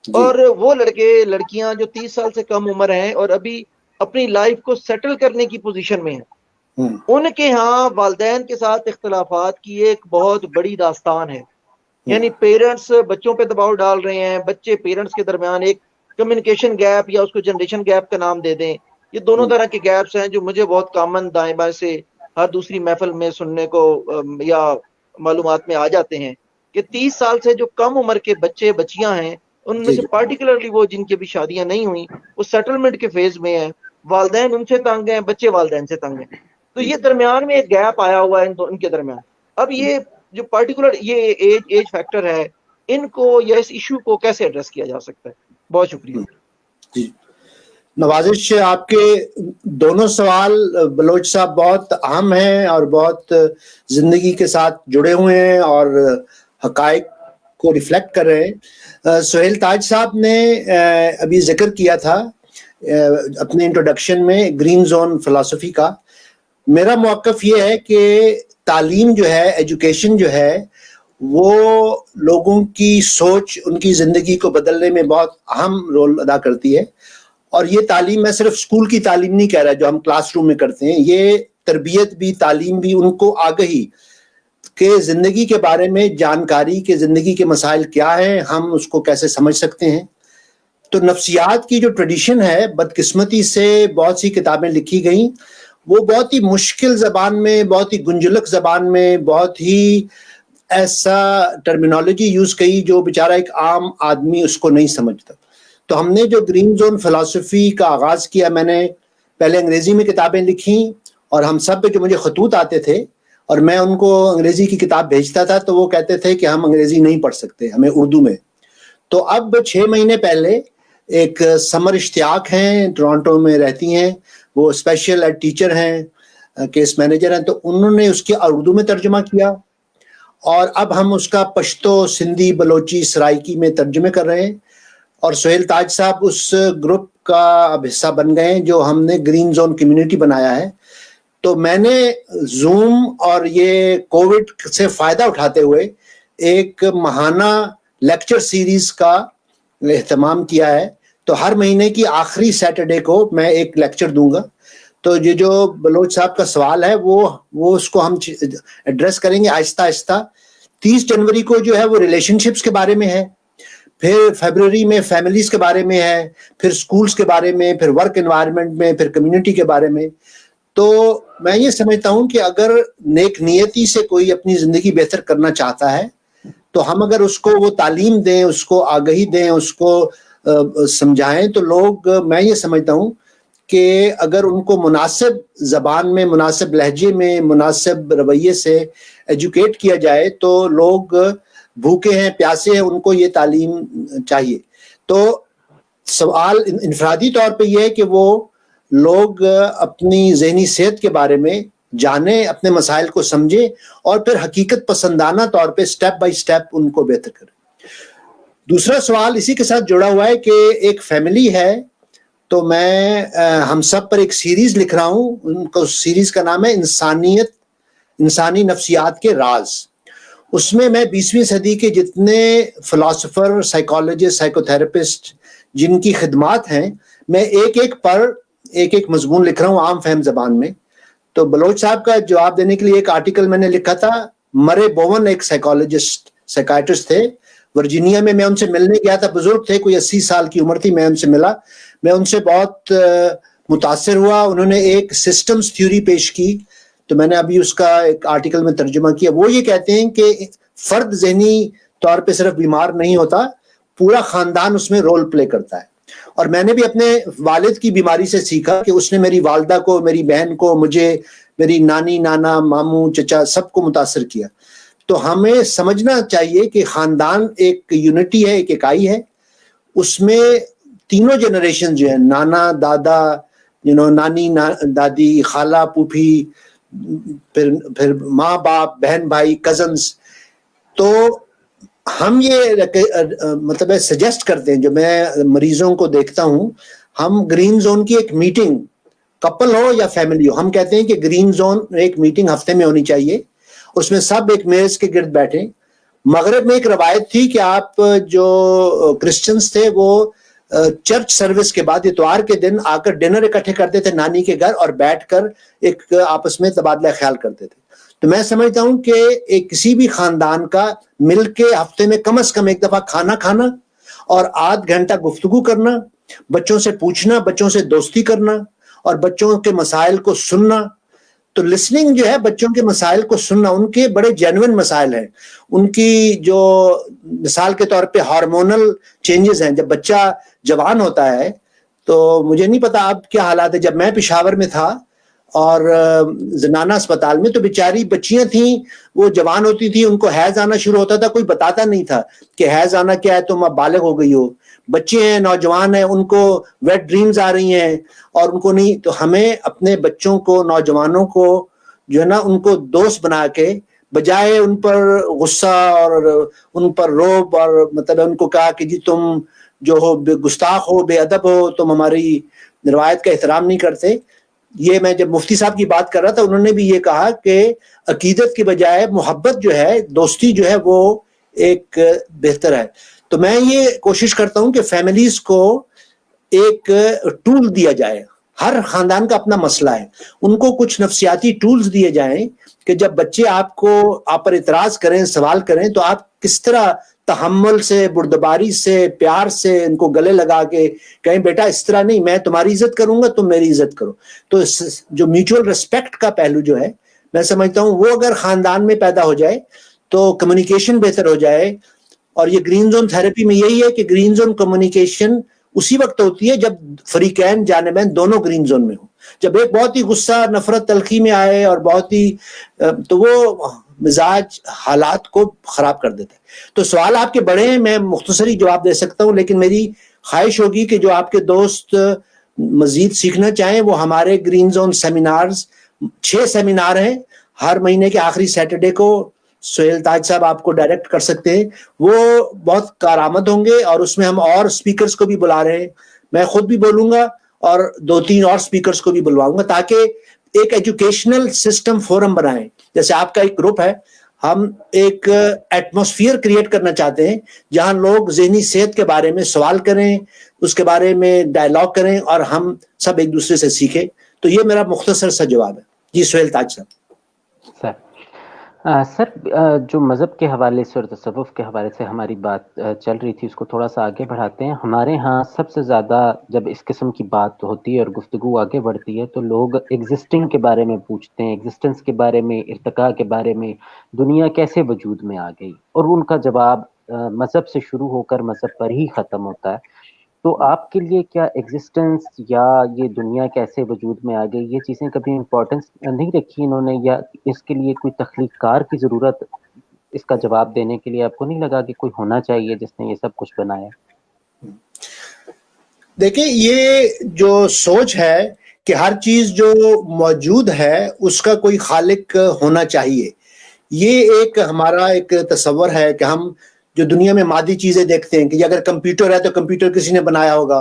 اور وہ لڑکیاں جو 30 سال سے کم عمر ہیں اور ابھی اپنی لائف کو سیٹل کرنے کی پوزیشن میں ہیں, ان کے ہاں والدین کے ساتھ اختلافات کی ایک بہت بڑی داستان ہے. یعنی پیرنٹس بچوں پہ دباؤ ڈال رہے ہیں, بچے پیرنٹس کے درمیان ایک کمیونیکیشن گیپ یا اس کو جنریشن گیپ کا نام دے دیں. یہ دونوں طرح کے گیپس ہیں جو مجھے بہت کامن دائیں بائیں سے ہر دوسری محفل میں سننے کو یا معلومات میں آ جاتے ہیں. کہ 30 سال سے جو کم عمر کے بچے بچیاں ہیں ان میں سے پارٹیکولرلی وہ جن کی ابھی شادیاں نہیں ہوئی وہ سیٹلمنٹ کے فیز میں ہیں, والدین ان سے تنگ ہیں, بچے والدین سے تنگ ہیں. تو یہ درمیان میں ایک گیپ آیا ہوا ہے ان کے درمیان. اب یہ جو پارٹیکولر یہ ایج فیکٹر ہے, ان کو یا اس ایشو کو کیسے ایڈریس کیا جا سکتا ہے؟ بہت شکریہ. جی نوازش, آپ کے دونوں سوال بلوچ صاحب بہت اہم ہیں اور بہت زندگی کے ساتھ جڑے ہوئے ہیں اور حقائق کو ریفلیکٹ کر رہے ہیں. سہیل تاج صاحب نے ابھی ذکر کیا تھا اپنے انٹروڈکشن میں گرین زون فلسفی کا. میرا موقف یہ ہے کہ تعلیم جو ہے, ایجوکیشن جو ہے, وہ لوگوں کی سوچ, ان کی زندگی کو بدلنے میں بہت اہم رول ادا کرتی ہے. اور یہ تعلیم, میں صرف اسکول کی تعلیم نہیں کہہ رہا جو ہم کلاس روم میں کرتے ہیں, یہ تربیت بھی, تعلیم بھی, ان کو آگہی کہ زندگی کے بارے میں جانکاری, کہ زندگی کے مسائل کیا ہیں, ہم اس کو کیسے سمجھ سکتے ہیں. تو نفسیات کی جو ٹریڈیشن ہے, بدقسمتی سے بہت سی کتابیں لکھی گئیں, وہ بہت ہی مشکل زبان میں, بہت ہی گنجلک زبان میں, بہت ہی ایسا ٹرمینالوجی یوز کی جو بیچارہ ایک عام آدمی اس کو نہیں سمجھتا. تو ہم نے جو گرین زون فلسفی کا آغاز کیا, میں نے پہلے انگریزی میں کتابیں لکھیں اور ہم سب پہ جو مجھے خطوط آتے تھے اور میں ان کو انگریزی کی کتاب بھیجتا تھا تو وہ کہتے تھے کہ ہم انگریزی نہیں پڑھ سکتے, ہمیں اردو میں. تو اب 6 مہینے پہلے ایک سمر اشتیاق ہیں, ٹورانٹو میں رہتی ہیں, وہ اسپیشل ایڈ ٹیچر ہیں, کیس مینیجر ہیں, تو انہوں نے اس کی اردو میں ترجمہ کیا اور اب ہم اس کا پشتو, سندھی, بلوچی, سرائکی میں ترجمے کر رہے ہیں. اور سہیل تاج صاحب اس گروپ کا اب حصہ بن گئے ہیں جو ہم نے گرین زون کمیونٹی بنایا ہے. تو میں نے زوم اور یہ کووڈ سے فائدہ اٹھاتے ہوئے ایک ماہانہ لیکچر سیریز کا اہتمام کیا ہے. تو ہر مہینے کی آخری سیٹرڈے کو میں ایک لیکچر دوں گا. تو یہ جو بلوچ صاحب کا سوال ہے وہ اس کو ہم ایڈریس کریں گے آہستہ آہستہ. 30 جنوری کو جو ہے وہ ریلیشن شپس کے بارے میں ہے, پھر فیبروری میں فیملیز کے بارے میں ہے, پھر سکولز کے بارے میں, پھر ورک انوائرمنٹ میں, پھر کمیونٹی کے بارے میں. تو میں یہ سمجھتا ہوں کہ اگر نیک نیتی سے کوئی اپنی زندگی بہتر کرنا چاہتا ہے تو ہم اگر اس کو وہ تعلیم دیں, اس کو آگہی دیں, اس کو سمجھائیں, تو لوگ, میں یہ سمجھتا ہوں کہ اگر ان کو مناسب زبان میں, مناسب لہجے میں, مناسب رویے سے ایجوکیٹ کیا جائے تو لوگ بھوکے ہیں, پیاسے ہیں, ان کو یہ تعلیم چاہیے. تو سوال انفرادی طور پہ یہ ہے کہ وہ لوگ اپنی ذہنی صحت کے بارے میں جانیں, اپنے مسائل کو سمجھیں اور پھر حقیقت پسندانہ طور پہ سٹیپ بائی سٹیپ ان کو بہتر کریں. دوسرا سوال اسی کے ساتھ جڑا ہوا ہے کہ ایک فیملی ہے, تو میں ہم سب پر ایک سیریز لکھ رہا ہوں, ان کو سیریز کا نام ہے انسانی نفسیات کے راز. اس میں 20ویں صدی کے جتنے فلاسفر, سائیکالوجسٹ, سائیکو تھراپسٹ جن کی خدمات ہیں, میں ایک ایک مضمون لکھ رہا ہوں عام فہم زبان میں. تو بلوچ صاحب کا جواب دینے کے لیے ایک آرٹیکل میں نے لکھا تھا. مرے بوون ایک سائیکالوجسٹ, سائیکائٹرسٹ تھے ورجینیا میں, میں ان سے ملنے گیا تھا, بزرگ تھے, کوئی 80 سال کی عمر تھی, میں ان سے ملا, میں ان سے بہت متاثر ہوا. انہوں نے ایک سسٹمز تھیوری پیش کی, تو میں نے ابھی اس کا ایک آرٹیکل میں ترجمہ کیا. وہ یہ کہتے ہیں کہ فرد ذہنی طور پہ صرف بیمار نہیں ہوتا, پورا خاندان اس میں رول پلے کرتا ہے. اور میں نے بھی اپنے والد کی بیماری سے سیکھا کہ اس نے میری والدہ کو, میری بہن کو, مجھے, میری نانی, نانا, ماموں, چچا, سب کو متاثر کیا. تو ہمیں سمجھنا چاہیے کہ خاندان ایک یونٹی ہے, ایک اکائی ہے. اس میں تینوں جنریشن جو ہیں, نانا, دادا, نانی, دادی, خالہ, پھوپھی, پھر ماں باپ, بہن بھائی, کزنز. تو ہم یہ مطلب سجیسٹ کرتے ہیں, جو میں مریضوں کو دیکھتا ہوں, ہم گرین زون کی ایک میٹنگ, کپل ہو یا فیملی ہو, ہم کہتے ہیں کہ گرین زون ایک میٹنگ ہفتے میں ہونی چاہیے, اس میں سب ایک میز کے گرد بیٹھیں. مغرب میں ایک روایت تھی کہ آپ جو کرسچنز تھے وہ چرچ سروس کے بعد اتوار کے دن آ کر ڈنر اکٹھے کرتے تھے نانی کے گھر, اور بیٹھ کر ایک آپس میں تبادلہ خیال کرتے تھے. تو میں سمجھتا ہوں کہ ایک کسی بھی خاندان کا مل کے ہفتے میں کم از کم ایک دفعہ کھانا کھانا اور آدھ گھنٹہ گفتگو کرنا, بچوں سے پوچھنا, بچوں سے دوستی کرنا اور بچوں کے مسائل کو سننا, تو تو لسننگ جو ہے بچوں کے مسائل کو سننا, ان کے بڑے جینوئن مسائل ہیں, ان کی جو مثال کے طور پہ ہارمونل چینجز ہیں. جب بچہ جوان ہوتا ہے تو مجھے نہیں پتا اب کیا حالات ہے, جب میں پشاور میں تھا اور زنانہ اسپتال میں, تو بیچاری بچیاں تھیں, وہ جوان ہوتی تھی, ان کو حیض آنا شروع ہوتا تھا, کوئی بتاتا نہیں تھا کہ حیض آنا کیا ہے, تم اب بالغ ہو گئی ہو. بچے ہیں, نوجوان ہیں, ان کو ویٹ ڈریمز آ رہی ہیں اور ان کو نہیں. تو ہمیں اپنے بچوں کو, نوجوانوں کو جو ہے نا, ان کو دوست بنا کے, بجائے ان پر غصہ اور ان پر روب اور مطلب ان کو کہا کہ جی تم جو ہو گستاخ ہو, بے ادب ہو, تم ہماری روایت کا احترام نہیں کرتے. یہ میں جب مفتی صاحب کی بات کر رہا تھا, انہوں نے بھی یہ کہا کہ عقیدت کی بجائے محبت جو ہے, دوستی جو ہے, وہ ایک بہتر ہے. تو میں یہ کوشش کرتا ہوں کہ فیملیز کو ایک ٹول دیا جائے. ہر خاندان کا اپنا مسئلہ ہے, ان کو کچھ نفسیاتی ٹولز دیے جائیں کہ جب بچے آپ پر اعتراض کریں, سوال کریں, تو آپ کس طرح تحمل سے, بردباری سے, پیار سے ان کو گلے لگا کے کہیں بیٹا اس طرح نہیں, میں تمہاری عزت کروں گا, تم میری عزت کرو. تو جو میوچل ریسپیکٹ کا پہلو جو ہے, میں سمجھتا ہوں وہ اگر خاندان میں پیدا ہو جائے تو کمیونیکیشن بہتر ہو جائے. اور یہ گرین زون تھراپی میں یہی ہے کہ گرین زون کمیونیکیشن اسی وقت ہوتی ہے جب فریقین جانبین دونوں گرین زون میں ہوں. جب ایک بہت ہی غصہ, نفرت, تلخی میں آئے اور بہت ہی تو وہ مزاج حالات کو خراب کر دیتا ہے. تو سوال آپ کے بڑے ہیں, میں مختصری جواب دے سکتا ہوں, لیکن میری خواہش ہوگی کہ جو آپ کے دوست مزید سیکھنا چاہیں وہ ہمارے گرین زون سیمینارز, 6 سیمینار ہیں ہر مہینے کے آخری سیٹرڈے کو. سہیل تاج صاحب آپ کو ڈائریکٹ کر سکتے ہیں, وہ بہت کارآمد ہوں گے. اور اس میں ہم اور سپیکرز کو بھی بلا رہے ہیں, میں خود بھی بولوں گا اور 2-3 اور سپیکرز کو بھی بلواؤں گا, تاکہ ایک ایجوکیشنل سسٹم فورم بنائیں. جیسے آپ کا ایک گروپ ہے, ہم ایک ایٹماسفیئر کریٹ کرنا چاہتے ہیں جہاں لوگ ذہنی صحت کے بارے میں سوال کریں, اس کے بارے میں ڈائلاگ کریں اور ہم سب ایک دوسرے سے سیکھیں. تو یہ میرا مختصر سا جواب ہے. جی سہیل تاج صاحب. سر جو مذہب کے حوالے سے اور تصوف کے حوالے سے ہماری بات چل رہی تھی, اس کو تھوڑا سا آگے بڑھاتے ہیں. ہمارے ہاں سب سے زیادہ جب اس قسم کی بات ہوتی ہے اور گفتگو آگے بڑھتی ہے تو لوگ ایگزسٹنگ کے بارے میں پوچھتے ہیں, ایگزسٹنس کے بارے میں, ارتقاء کے بارے میں, دنیا کیسے وجود میں آ گئی, اور ان کا جواب مذہب سے شروع ہو کر مذہب پر ہی ختم ہوتا ہے. تو آپ کے لیے کیا ایگزسٹنس یا یہ دنیا کیسے وجود میں آ گئی, یہ چیزیں کبھی امپورٹنس نہیں رکھی انہوں نے, یا اس کے لیے کوئی تخلیق کار کی ضرورت, اس کا جواب دینے کے لیے آپ کو نہیں لگا کہ کوئی ہونا چاہیے جس نے یہ سب کچھ بنایا؟ دیکھیں, یہ جو سوچ ہے کہ ہر چیز جو موجود ہے اس کا کوئی خالق ہونا چاہیے, یہ ایک ہمارا ایک تصور ہے کہ ہم جو دنیا میں مادی چیزیں دیکھتے ہیں کہ اگر کمپیوٹر ہے تو کمپیوٹر کسی نے بنایا ہوگا,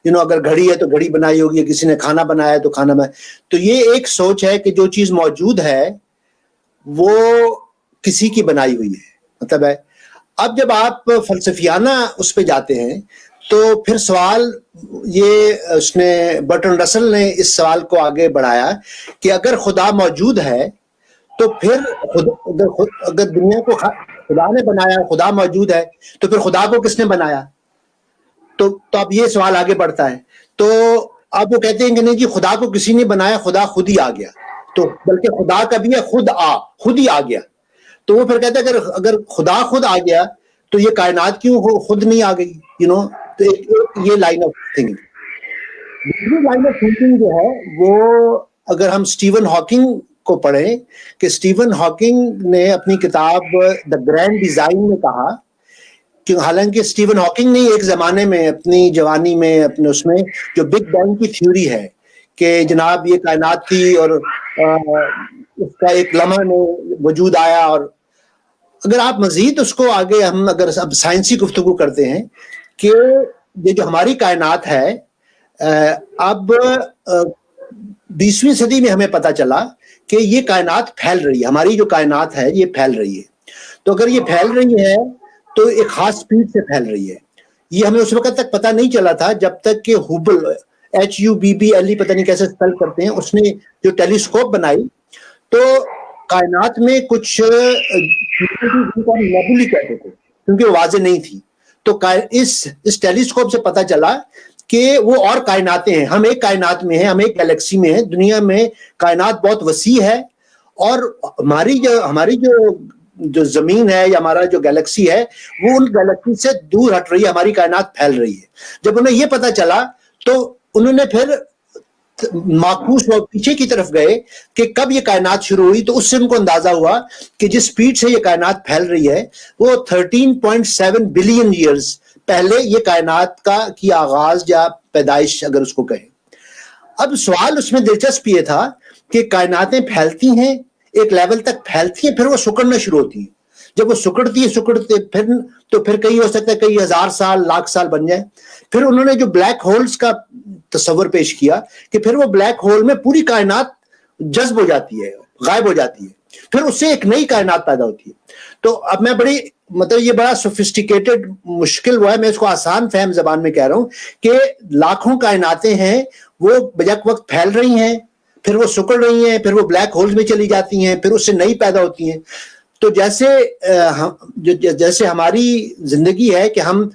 اگر گھڑی ہے تو گھڑی بنائی ہوگی, کسی نے کھانا بنایا ہے تو کھانا بنایا. تو یہ ایک سوچ ہے کہ جو چیز موجود ہے وہ کسی کی بنائی ہوئی ہے, مطلب ہے. اب جب آپ فلسفیانہ اس پہ جاتے ہیں تو پھر سوال یہ اس نے برٹن رسل نے اس سوال کو آگے بڑھایا کہ اگر خدا موجود ہے تو پھر اگر دنیا کو خدا نے بنایا, خدا موجود ہے, تو پھر خدا کو کس نے بنایا؟ تو اب یہ سوال آگے بڑھتا ہے. تو اب وہ کہتے ہیں کہ نہیں جی خدا کو کسی نے بنایا, خدا خود ہی آ گیا. تو بلکہ خدا کا بھی ہے خود ہی آ گیا. تو وہ پھر کہتے ہیں اگر خدا خود آ گیا تو یہ کائنات کیوں خود نہیں آ گئی, تو یہ لائن آف تھنکنگ. دوسری لائن آف تھنکنگ جو ہے وہ اگر ہم اسٹیون ہاکنگ کو پڑھیں کہ اسٹیون ہاکنگ نے اپنی کتاب دا گرینڈ ڈیزائن میں کہا کہ حالانکہ اسٹیون ہاکنگ نے ایک زمانے میں اپنی جوانی میں اپنے اس میں جو بگ بینگ کی تھیوری ہے کہ جناب یہ کائنات تھی اور اس کا ایک لمحہ میں وجود آیا, اور اگر آپ مزید اس کو آگے ہم اگر اب سائنسی گفتگو کرتے ہیں کہ یہ جو ہماری کائنات ہے, اب 20ویں صدی میں ہمیں پتا چلا کہ یہ کائنات پھیل رہی ہے, ہماری جو کائنات ہے یہ پھیل رہی ہے. تو اگر یہ پھیل رہی ہے تو ایک خاص سپیڈ سے پھیل رہی ہے. یہ ہمیں اس وقت تک پتا نہیں چلا تھا جب تک کہ ہوبل HUBBLE پتہ نہیں کیسے اسپیل کرتے ہیں, اس نے جو ٹیلیسکوپ بنائی تو کائنات میں کچھ نیبولی کہتے تھے کیونکہ وہ واضح نہیں تھی. تو اس ٹیلیسکوپ سے پتا چلا کہ وہ اور کائناتیں ہیں, ہم ایک کائنات میں ہیں, ہم ایک گیلیکسی میں ہیں, دنیا میں کائنات بہت وسیع ہے, اور ہماری جو زمین ہے یا ہمارا جو گیلیکسی ہے وہ ان گیلیکسی سے دور ہٹ رہی ہے, ہماری کائنات پھیل رہی ہے. جب انہیں یہ پتا چلا تو انہوں نے پھر معکوس اور پیچھے کی طرف گئے کہ کب یہ کائنات شروع ہوئی, تو اس سے ان کو اندازہ ہوا کہ جس سپیڈ سے یہ کائنات پھیل رہی ہے وہ 13.7 بلین ایئرز پہلے یہ کائنات کی آغاز یا پیدائش اگر اس کو کہیں. اب سوال اس میں دلچسپ یہ تھا کہ کائناتیں پھیلتی ہیں, ایک لیول تک پھیلتی ہیں, پھر وہ سکڑنا شروع ہوتی ہیں. جب وہ سکڑتے پھر کئی ہو سکتا ہے کئی ہزار سال لاکھ سال بن جائے. پھر انہوں نے جو بلیک ہولز کا تصور پیش کیا کہ پھر وہ بلیک ہول میں پوری کائنات جذب ہو جاتی ہے, غائب ہو جاتی ہے, پھر اس سے ایک نئی کائنات پیدا ہوتی ہے. تو اب میں یہ بڑا سوفسٹیکیٹڈ مشکل ہوا ہے, میں اس کو آسان فہم زبان میں کہہ رہا ہوں کہ لاکھوں کائناتیں ہیں, وہ بیک وقت پھیل رہی ہیں, پھر وہ سکڑ رہی ہیں, پھر وہ بلیک ہولز میں چلی جاتی ہیں, پھر اس سے نئی پیدا ہوتی ہیں. تو جیسے ہماری زندگی ہے کہ ہم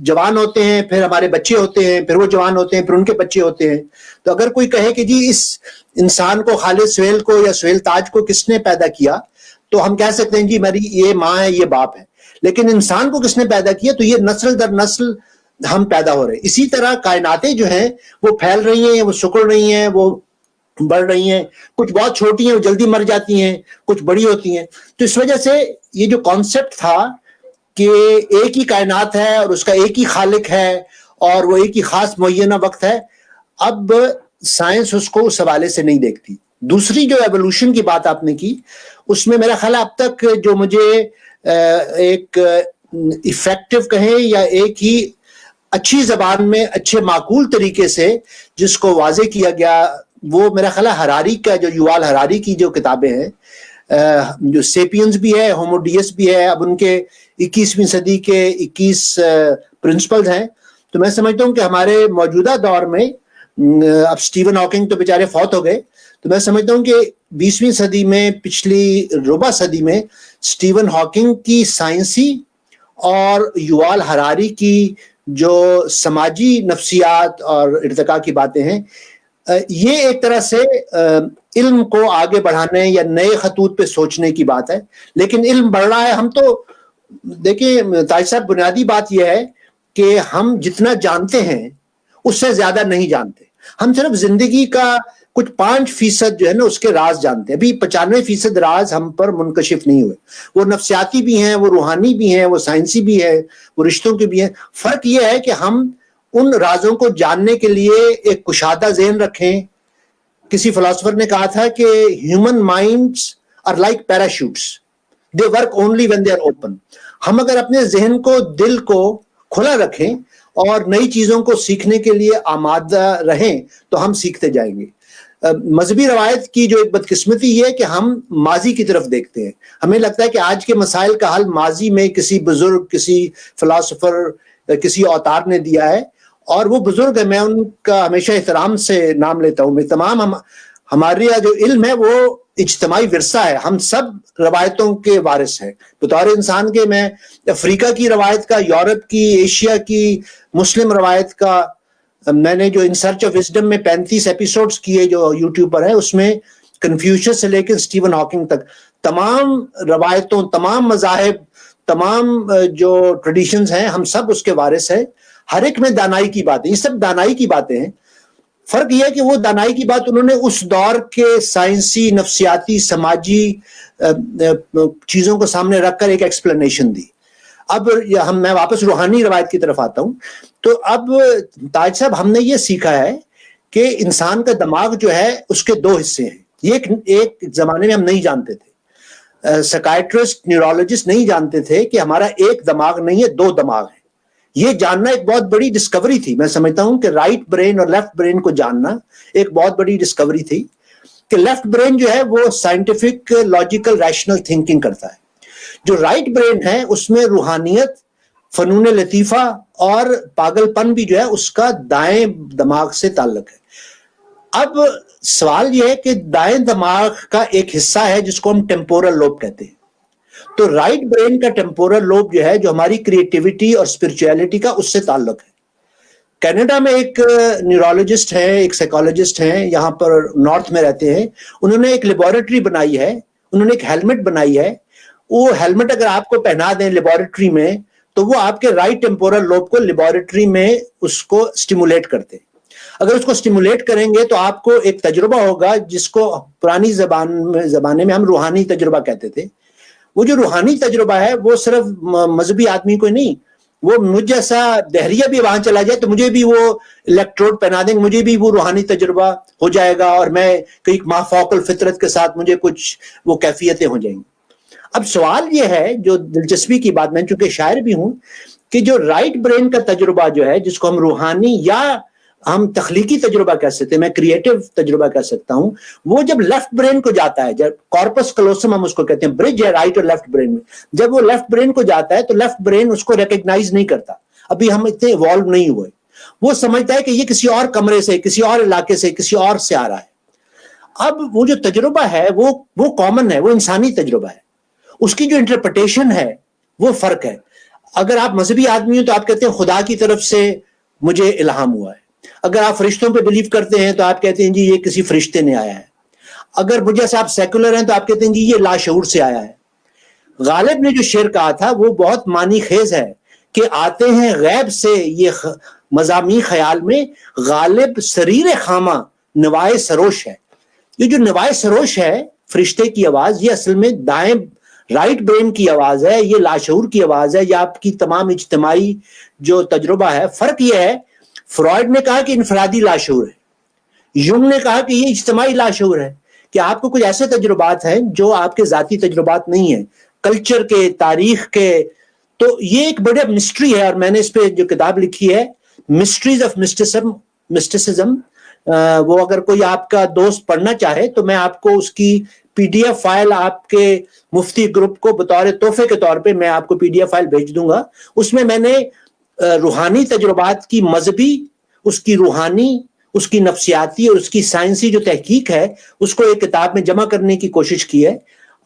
جوان ہوتے ہیں, پھر ہمارے بچے ہوتے ہیں, پھر وہ جوان ہوتے ہیں, پھر ان کے بچے ہوتے ہیں. تو اگر کوئی کہے کہ جی اس انسان کو, خالد سہیل کو یا سہیل تاج کو کس نے پیدا کیا, تو ہم کہہ سکتے ہیں جی میری یہ ماں ہے, یہ باپ ہے. لیکن انسان کو کس نے پیدا کیا, تو یہ نسل در نسل ہم پیدا ہو رہے ہیں. اسی طرح کائناتیں جو ہیں وہ پھیل رہی ہیں, وہ سکڑ رہی ہیں, وہ بڑھ رہی ہیں, کچھ بہت چھوٹی ہیں وہ جلدی مر جاتی ہیں, کچھ بڑی ہوتی ہیں. تو اس وجہ سے یہ جو کانسیپٹ تھا کہ ایک ہی کائنات ہے اور اس کا ایک ہی خالق ہے اور وہ ایک ہی خاص معینہ وقت ہے, اب سائنس اس کو اس حوالے سے نہیں دیکھتی. دوسری جو ایوولوشن کی بات آپ نے کی, اس میں میرا خیال اب تک جو مجھے ایک ایفیکٹو کہیں یا ایک ہی اچھی زبان میں اچھے معقول طریقے سے جس کو واضح کیا گیا, وہ میرا خیال ہے ہراری کا, جو یووال ہراری کی جو کتابیں ہیں, جو سیپینز بھی ہے, ہومو ڈیس بھی ہے, اب ان کے 21ویں صدی کے 21 پرنسپلز ہیں. تو میں سمجھتا ہوں کہ ہمارے موجودہ دور میں, اب سٹیون ہاکنگ تو بیچارے فوت ہو گئے, تو میں سمجھتا ہوں کہ 20ویں صدی میں, پچھلی ربع صدی میں سٹیون ہاکنگ کی سائنسی اور یووال ہراری کی جو سماجی نفسیات اور ارتقاء کی باتیں ہیں, یہ ایک طرح سے علم کو آگے بڑھانے یا نئے خطوط پہ سوچنے کی بات ہے. لیکن علم بڑھ رہا ہے. ہم تو دیکھیں تاج صاحب, بنیادی بات یہ ہے کہ ہم جتنا جانتے ہیں اس سے زیادہ نہیں جانتے. ہم صرف زندگی کا کچھ 5% جو ہے نا اس کے راز جانتے ہیں. ابھی 95% راز ہم پر منکشف نہیں ہوئے. وہ نفسیاتی بھی ہیں, وہ روحانی بھی ہیں, وہ سائنسی بھی ہیں, وہ رشتوں کے بھی ہیں. فرق یہ ہے کہ ہم ان رازوں کو جاننے کے لیے ایک کشادہ ذہن رکھیں. کسی فلاسفر نے کہا تھا کہ human minds are like parachutes, they work only when they are open. ہم اگر اپنے ذہن کو, دل کو کھلا رکھیں اور نئی چیزوں کو سیکھنے کے لیے آمادہ رہیں تو ہم سیکھتے جائیں گے. مذہبی روایت کی جو ایک بدقسمتی یہ ہے کہ ہم ماضی کی طرف دیکھتے ہیں. ہمیں لگتا ہے کہ آج کے مسائل کا حل ماضی میں کسی بزرگ, کسی فلاسفر, کسی اوتار نے دیا ہے, اور وہ بزرگ ہے, میں ان کا ہمیشہ احترام سے نام لیتا ہوں. تمام ہمارے جو علم ہے وہ اجتماعی ورثہ ہے. ہم سب روایتوں کے وارث ہیں. بطور انسان کے میں افریقہ کی روایت کا, یورپ کی, ایشیا کی, مسلم روایت کا, میں نے جو ان سرچ آف وزڈم میں 35 ایپیسوڈز کیے جو یوٹیوب پر ہے, اس میں کنفیوشس سے لے کے سٹیون ہاکنگ تک تمام روایتوں, تمام مذاہب, تمام جو ٹریڈیشنز ہیں, ہم سب اس کے وارث ہیں. ہر ایک میں دانائی کی باتیں, یہ سب دانائی کی باتیں ہیں. فرق یہ ہے کہ وہ دانائی کی بات انہوں نے اس دور کے سائنسی, نفسیاتی, سماجی چیزوں کو سامنے رکھ کر ایک ایکسپلینیشن دی. اب میں واپس روحانی روایت کی طرف آتا ہوں. تو اب تاج صاحب, ہم نے یہ سیکھا ہے کہ انسان کا دماغ جو ہے اس کے 2 حصے ہیں. یہ ایک زمانے میں ہم نہیں جانتے تھے, سائیکیاٹرسٹ, نیورولوجسٹ نہیں جانتے تھے کہ ہمارا ایک دماغ نہیں ہے, 2 دماغ ہیں. یہ جاننا ایک بہت بڑی ڈسکوری تھی. میں سمجھتا ہوں کہ رائٹ برین اور لیفٹ برین کو جاننا ایک بہت بڑی ڈسکوری تھی کہ لیفٹ برین جو ہے وہ سائنٹیفک, لاجیکل, ریشنل تھنکنگ کرتا ہے. جو رائٹ برین ہے اس میں روحانیت, فنون لطیفہ اور پاگل پن بھی جو ہے اس کا دائیں دماغ سے تعلق ہے. اب سوال یہ ہے کہ دائیں دماغ کا ایک حصہ ہے جس کو ہم ٹیمپورل لوب کہتے ہیں. تو رائٹ برین کا ٹیمپورل لوب جو ہے, جو ہماری کریٹیوٹی اور اسپرچویلٹی کا, اس سے تعلق ہے. کینیڈا میں ایک نیورولوجسٹ ہے, ایک سائیکالوجسٹ ہیں, یہاں پر نارتھ میں رہتے ہیں. انہوں نے ایک لیبورٹری بنائی ہے, انہوں نے ایک ہیلمٹ بنائی ہے. وہ ہیلمٹ اگر آپ کو پہنا دیں لیبورٹری میں تو وہ آپ کے رائٹ ٹیمپورل لوب کو لیبورٹری میں اس کو سٹیمولیٹ کرتے. اگر اس کو سٹیمولیٹ کریں گے تو آپ کو ایک تجربہ ہوگا جس کو پرانی زمانے میں ہم روحانی تجربہ کہتے تھے. وہ جو روحانی تجربہ ہے وہ صرف مذہبی آدمی کو نہیں, وہ مجھ جیسا دہریہ بھی وہاں چلا جائے تو مجھے بھی وہ الیکٹروڈ پہنا دیں گے, مجھے بھی وہ روحانی تجربہ ہو جائے گا اور میں کئی مافوق الفطرت کے ساتھ مجھے کچھ وہ کیفیتیں ہو جائیں گی. اب سوال یہ ہے جو دلچسپی کی بات, میں چونکہ شاعر بھی ہوں, کہ جو رائٹ برین کا تجربہ جو ہے جس کو ہم روحانی یا ہم تخلیقی تجربہ کہہ سکتے ہیں, میں کریٹو تجربہ کہہ سکتا ہوں, وہ جب لیفٹ برین کو جاتا ہے, جب کارپس کلوسم ہم اس کو کہتے ہیں, برج ہے رائٹ اور لیفٹ برین میں, جب وہ لیفٹ برین کو جاتا ہے تو لیفٹ برین اس کو ریکگنائز نہیں کرتا. ابھی ہم اتنے ایوالو نہیں ہوئے. وہ سمجھتا ہے کہ یہ کسی اور کمرے سے, کسی اور علاقے سے, کسی اور سے آ رہا ہے. اب وہ جو تجربہ ہے وہ کامن ہے, وہ انسانی تجربہ ہے. اس کی جو انٹرپریٹیشن ہے وہ فرق ہے. اگر آپ مذہبی آدمی ہو تو آپ کہتے ہیں خدا کی طرف سے مجھے الہام ہوا ہے. اگر آپ فرشتوں پہ بلیو کرتے ہیں تو آپ کہتے ہیں جی یہ کسی فرشتے نے آیا ہے. اگر مجھے سے آپ سیکولر ہیں تو آپ کہتے ہیں جی یہ لاشعور سے آیا ہے. غالب نے جو شعر کہا تھا وہ بہت معنی خیز ہے کہ آتے ہیں غیب سے یہ مضامین خیال میں, غالب سریر خامہ نوائے سروش ہے. یہ جو نوائے سروش ہے فرشتے کی آواز, یہ اصل میں دائیں رائٹ برین کی آواز ہے, یہ لاشعور کی آواز ہے, یہ آپ کی تمام اجتماعی جو تجربہ ہے. فرق یہ ہے, فرائڈ نے کہا کہ انفرادی لاشعور ہے, یونگ نے کہا کہ یہ اجتماعی لاشعور ہے, کہ آپ کو کچھ ایسے تجربات ہیں جو آپ کے ذاتی تجربات نہیں ہیں, کلچر کے, تاریخ کے. تو یہ ایک بڑا مسٹری ہے, اور میں نے اس پہ جو کتاب لکھی ہے مسٹریز آف مسٹسزم, وہ اگر کوئی آپ کا دوست پڑھنا چاہے تو میں آپ کو اس کی پی ڈی ایف فائل آپ کے مفتی گروپ کو بطور تحفے کے طور پہ میں آپ کو پی ڈی ایف فائل بھیج دوں گا. اس میں نے روحانی تجربات کی مذہبی, اس کی روحانی, اس کی نفسیاتی اور اس کی سائنسی جو تحقیق ہے اس کو ایک کتاب میں جمع کرنے کی کوشش کی ہے.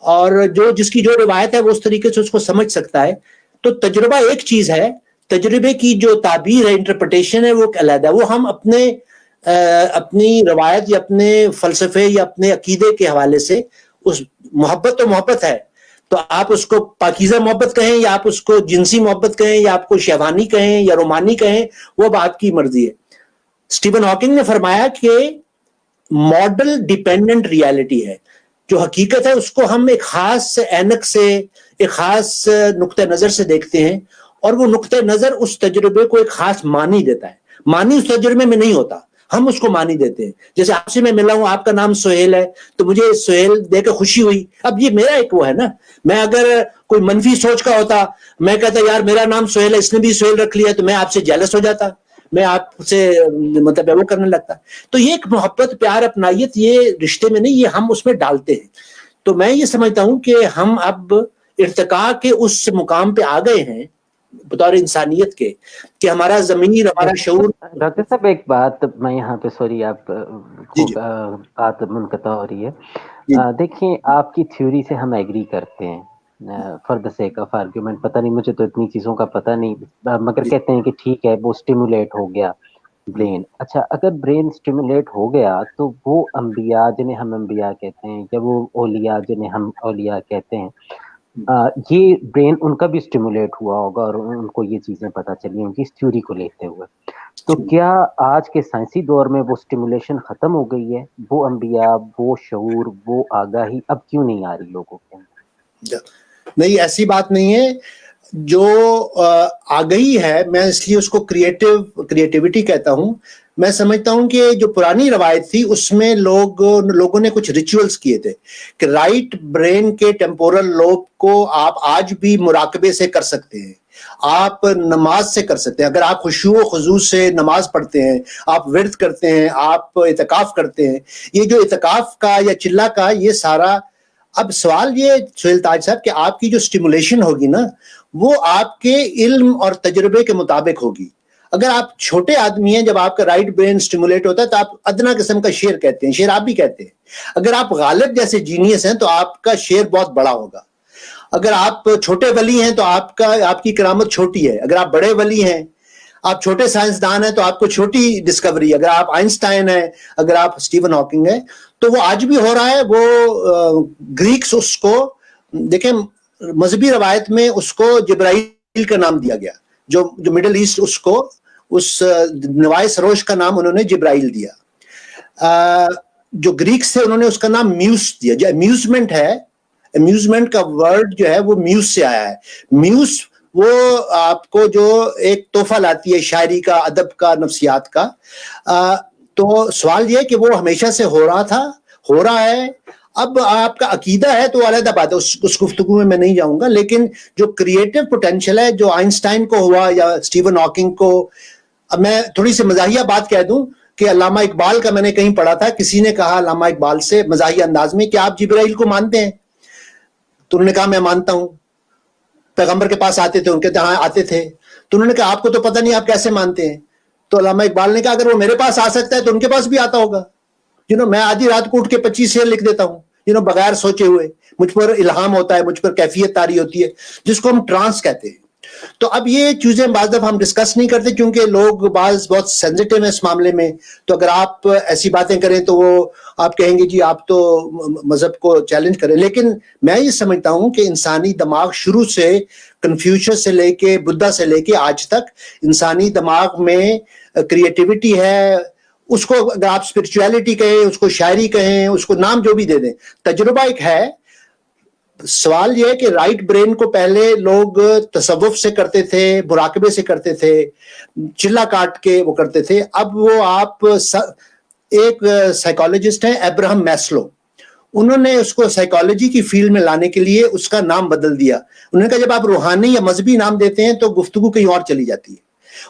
اور جس کی جو روایت ہے وہ اس طریقے سے اس کو سمجھ سکتا ہے. تو تجربہ ایک چیز ہے, تجربے کی جو تعبیر ہے, انٹرپریٹیشن ہے, وہ علیحدہ ہے. وہ ہم اپنی روایت یا اپنے فلسفے یا اپنے عقیدے کے حوالے سے, اس محبت تو محبت ہے, تو آپ اس کو پاکیزہ محبت کہیں یا آپ اس کو جنسی محبت کہیں یا آپ کو شہوانی کہیں یا رومانی کہیں, وہ اب آپ کی مرضی ہے. اسٹیفن ہاکنگ نے فرمایا کہ ماڈل ڈیپینڈنٹ ریالٹی ہے, جو حقیقت ہے اس کو ہم ایک خاص اینک سے, ایک خاص نقطہ نظر سے دیکھتے ہیں, اور وہ نقطہ نظر اس تجربے کو ایک خاص معنی دیتا ہے. معنی اس تجربے میں نہیں ہوتا, ہم اس کو معنی دیتے ہیں. جیسے آپ سے میں ملا ہوں, آپ کا نام سہیل ہے تو مجھے سہیل دے کے خوشی ہوئی. اب یہ میرا ایک وہ ہے نا, میں اگر کوئی منفی سوچ کا ہوتا, میں کہتا یار میرا نام سہیل ہے, اس نے بھی سہیل رکھ لیا, تو میں آپ سے جیلس ہو جاتا, میں آپ سے مطلب وہ کرنے لگتا. تو یہ ایک محبت, پیار, اپنائیت, یہ رشتے میں نہیں, یہ ہم اس میں ڈالتے ہیں. تو میں یہ سمجھتا ہوں کہ ہم اب ارتقاء کے اس مقام پہ آ گئے ہیں بطور انسانیت کے, کہ ہمارا ضمیر, ہمارا شعور. ڈاکٹر صاحب ایک بات میں یہاں پہ, سوری آپ بات منقطع ہو رہی ہے. دیکھیں آپ کی تھیوری سے ہم ایگری کرتے ہیں for the sake of argument. پتہ نہیں, مجھے تو اتنی چیزوں کا پتہ نہیں, مگر کہتے ہیں کہ ٹھیک ہے وہ اسٹیمولیٹ ہو گیا برین. اچھا, اگر برین اسٹیمولیٹ ہو گیا تو وہ انبیاء جنہیں ہم انبیاء کہتے ہیں, یا وہ اولیاء جنہیں ہم اولیاء کہتے ہیں, یہ برین ان کا بھی اسٹیمولیٹ ہوا ہوگا اور ان کو یہ چیزیں پتہ چلی ہوں گی اس تھیوری کو لیتے ہوئے. تو کیا آج کے سائنسی دور میں وہ اسٹیمولیشن ختم ہو گئی ہے؟ وہ انبیاء, وہ شعور, وہ آگاہی اب کیوں نہیں آ رہی لوگوں کے اندر؟ نہیں, ایسی بات نہیں ہے. جو آگہی ہے, میں اس لیے اس کو کریٹیوٹی کہتا ہوں. میں سمجھتا ہوں کہ جو پرانی روایت تھی اس میں لوگوں نے کچھ ریچولز کیے تھے کہ رائٹ برین کے ٹیمپورل لوب کو آپ آج بھی مراقبے سے کر سکتے ہیں, آپ نماز سے کر سکتے ہیں. اگر آپ خشوع و خضوع سے نماز پڑھتے ہیں, آپ ورد کرتے ہیں, آپ اعتکاف کرتے ہیں, یہ جو اعتکاف کا یا چلہ کا یہ سارا. اب سوال یہ سہیل تاج صاحب کہ آپ کی جو سٹیمولیشن ہوگی نا وہ آپ کے علم اور تجربے کے مطابق ہوگی. اگر آپ چھوٹے آدمی ہیں, جب آپ کا رائٹ برین سٹیمولیٹ ہوتا ہے تو آپ ادنا قسم کا شعر کہتے ہیں, شعر آپ بھی کہتے ہیں. اگر آپ غالب جیسے جینیس ہیں تو آپ کا شعر بہت بڑا ہوگا. اگر آپ چھوٹے ولی ہیں تو آپ کی کرامت چھوٹی ہے. اگر آپ بڑے ولی ہیں, آپ چھوٹے سائنسدان ہیں تو آپ کو چھوٹی ڈسکوری, اگر آپ آئنسٹائن ہیں, اگر آپ اسٹیون ہاکنگ ہیں, تو وہ آج بھی ہو رہا ہے. وہ گریکس اس کو دیکھیں, مذہبی روایت میں اس کو جبرائیل کا نام دیا گیا, جو مڈل ایسٹ اس کو اس نوائے سروش کا نام انہوں نے جبرائیل دیا. جو گریکس تھے انہوں نے اس کا نام میوس دیا. جو امیوزمنٹ ہے, امیوزمنٹ کا ورڈ جو ہے وہ میوس سے آیا ہے. میوس وہ آپ کو جو ایک تحفہ لاتی ہے شاعری کا, ادب کا, نفسیات کا. تو سوال یہ ہے کہ وہ ہمیشہ سے ہو رہا تھا, ہو رہا ہے. اب آپ کا عقیدہ ہے تو علیحدہ بات ہے, اس گفتگو میں نہیں جاؤں گا. لیکن جو کریٹو پوٹینشیل ہے جو آئنسٹائن کو ہوا یا اسٹیون ہاکنگ کو, اب میں تھوڑی سی مزاحیہ بات کہہ دوں کہ علامہ اقبال کا میں نے کہیں پڑھا تھا, کسی نے کہا علامہ اقبال سے مزاحیہ انداز میں کہ آپ جبرائیل کو مانتے ہیں؟ تو انہوں نے کہا میں مانتا ہوں. پیغمبر کے پاس آتے تھے, ان کے ہاں آتے تھے. تو انہوں نے کہا آپ کو تو پتہ نہیں آپ کیسے مانتے ہیں. تو علامہ اقبال نے کہا اگر وہ میرے پاس آ سکتا ہے تو ان کے پاس بھی آتا ہوگا. میں آدھی رات کو اٹھ کے 25 شعر لکھ دیتا ہوں بغیر سوچے ہوئے. مجھ پر الہام ہوتا ہے, مجھ پر کیفیت طاری ہوتی ہے, جس کو ہم ٹرانس کہتے ہیں. تو اب یہ چیزیں بعض دفعہ ہم ڈسکس نہیں کرتے کیونکہ لوگ بہت سینسیٹیو ہیں اس معاملے میں. تو اگر آپ ایسی باتیں کریں تو وہ آپ کہیں گے جی آپ تو مذہب کو چیلنج کریں. لیکن میں یہ سمجھتا ہوں کہ انسانی دماغ شروع سے کنفیوشس سے لے کے بدھا سے لے کے آج تک انسانی دماغ میں کریٹیوٹی ہے. اس کو اگر آپ اسپرچویلٹی کہیں, اس کو شاعری کہیں, اس کو نام جو بھی دے دیں, تجربہ ایک ہے. سوال یہ ہے کہ رائٹ برین کو پہلے لوگ تصوف سے کرتے تھے, مراقبے سے کرتے تھے, چلا کاٹ کے وہ کرتے تھے. اب وہ آپ ایک سائیکالوجسٹ ہیں ابراہم میسلو, انہوں نے اس کو سائیکالوجی کی فیلڈ میں لانے کے لیے اس کا نام بدل دیا. انہوں نے کہا جب آپ روحانی یا مذہبی نام دیتے ہیں تو گفتگو کہیں اور چلی جاتی ہے.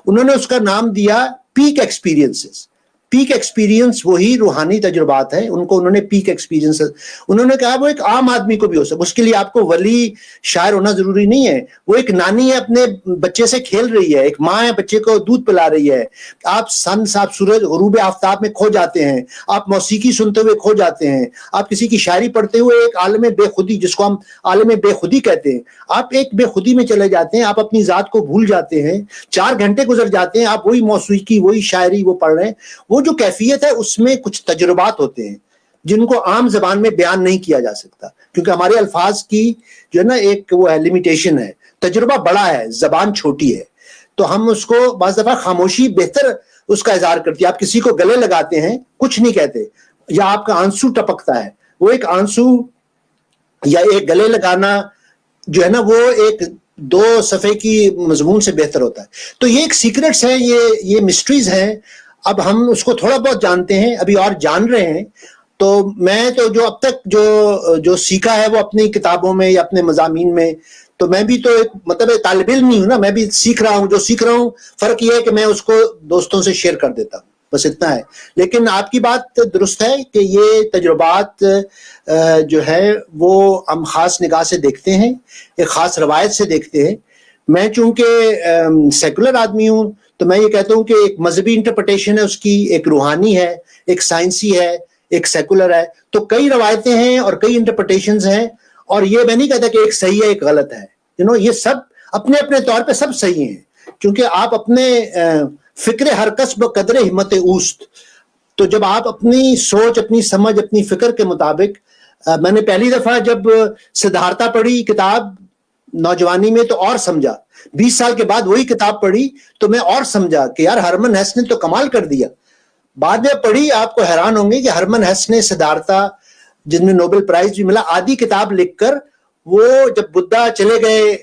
انہوں نے اس کا نام دیا پیک ایکسپیرینسز. پیک ایکسپیرینس وہی روحانی تجربات ہیں, ان کو انہوں نے پیک ایکسپیرینس. انہوں نے کہا وہ ایک عام آدمی کو بھی ہو سکتا, اس کے لیے آپ کو ولی شاعر ہونا ضروری نہیں ہے. وہ ایک نانی ہے اپنے بچے سے کھیل رہی ہے, ایک ماں ہے بچے کو دودھ پلا رہی ہے. آپ آپ سورج غروب آفتاب میں کھو جاتے ہیں, آپ موسیقی سنتے ہوئے کھو جاتے ہیں, آپ کسی کی شاعری پڑھتے ہوئے ایک عالم بے خودی, جس کو ہم عالم بے خودی کہتے ہیں, آپ ایک بے خودی میں چلے جاتے ہیں. آپ اپنی ذات کو بھول جاتے ہیں, 4 گھنٹے گزر جاتے ہیں, آپ وہی موسیقی وہی شاعری وہ پڑھ رہے ہیں. وہ جو کیفیت ہے اس میں کچھ تجربات ہوتے ہیں جن کو عام زبان میں بیان نہیں کیا جا سکتا, کیونکہ ہمارے الفاظ کی جو ہے نا ایک وہ ہے لمیٹیشن ہے. تجربہ بڑا ہے, زبان چھوٹی ہے, تو ہم اس کو بعض دفعہ خاموشی بہتر اس کا اظہار کرتی ہے. آپ کسی کو گلے لگاتے ہیں, کچھ نہیں کہتے, یا آپ کا آنسو ٹپکتا ہے, وہ ایک آنسو یا ایک گلے لگانا جو ہے نا وہ ایک 2 صفحے کی مضمون سے بہتر ہوتا ہے. تو یہ ایک سیکرٹس ہیں, یہ مسٹریز ہیں. اب ہم اس کو تھوڑا بہت جانتے ہیں, ابھی اور جان رہے ہیں. تو میں تو جو اب تک جو سیکھا ہے وہ اپنی کتابوں میں یا اپنے مضامین میں, تو میں بھی تو ایک مطلب طالب علم ہی ہوں نا, میں بھی سیکھ رہا ہوں. جو سیکھ رہا ہوں فرق یہ ہے کہ میں اس کو دوستوں سے شیئر کر دیتا ہوں, بس اتنا ہے. لیکن آپ کی بات درست ہے کہ یہ تجربات جو ہے وہ ہم خاص نگاہ سے دیکھتے ہیں, ایک خاص روایت سے دیکھتے ہیں. میں چونکہ سیکولر آدمی ہوں تو میں یہ کہتا ہوں کہ ایک مذہبی انٹرپریٹیشن ہے اس کی, ایک روحانی ہے, ایک سائنسی ہے, ایک سیکولر ہے. تو کئی روایتیں ہیں اور کئی انٹرپریٹیشنز ہیں, اور یہ میں نہیں کہتا کہ ایک صحیح ہے ایک غلط ہے. یہ سب اپنے اپنے طور پہ سب صحیح ہیں, کیونکہ آپ اپنے فکر ہر کس بقدر ہمت اوست. تو جب آپ اپنی سوچ, اپنی سمجھ, اپنی فکر کے مطابق, میں نے پہلی دفعہ جب سدھارتھا پڑھی کتاب نوجوانی میں تو اور سمجھا, 20 سال کے بعد وہی کتاب پڑھی تو میں اور سمجھا کہ یار ہرمن ہیس نے تو کمال کر دیا. بعد میں پڑھی, آپ کو حیران ہوں گے کہ ہرمن ہیس نے سدھارتھا, جن میں نوبل پرائز بھی ملا, آدھی کتاب لکھ کر, وہ جب بدھا چلے گئے,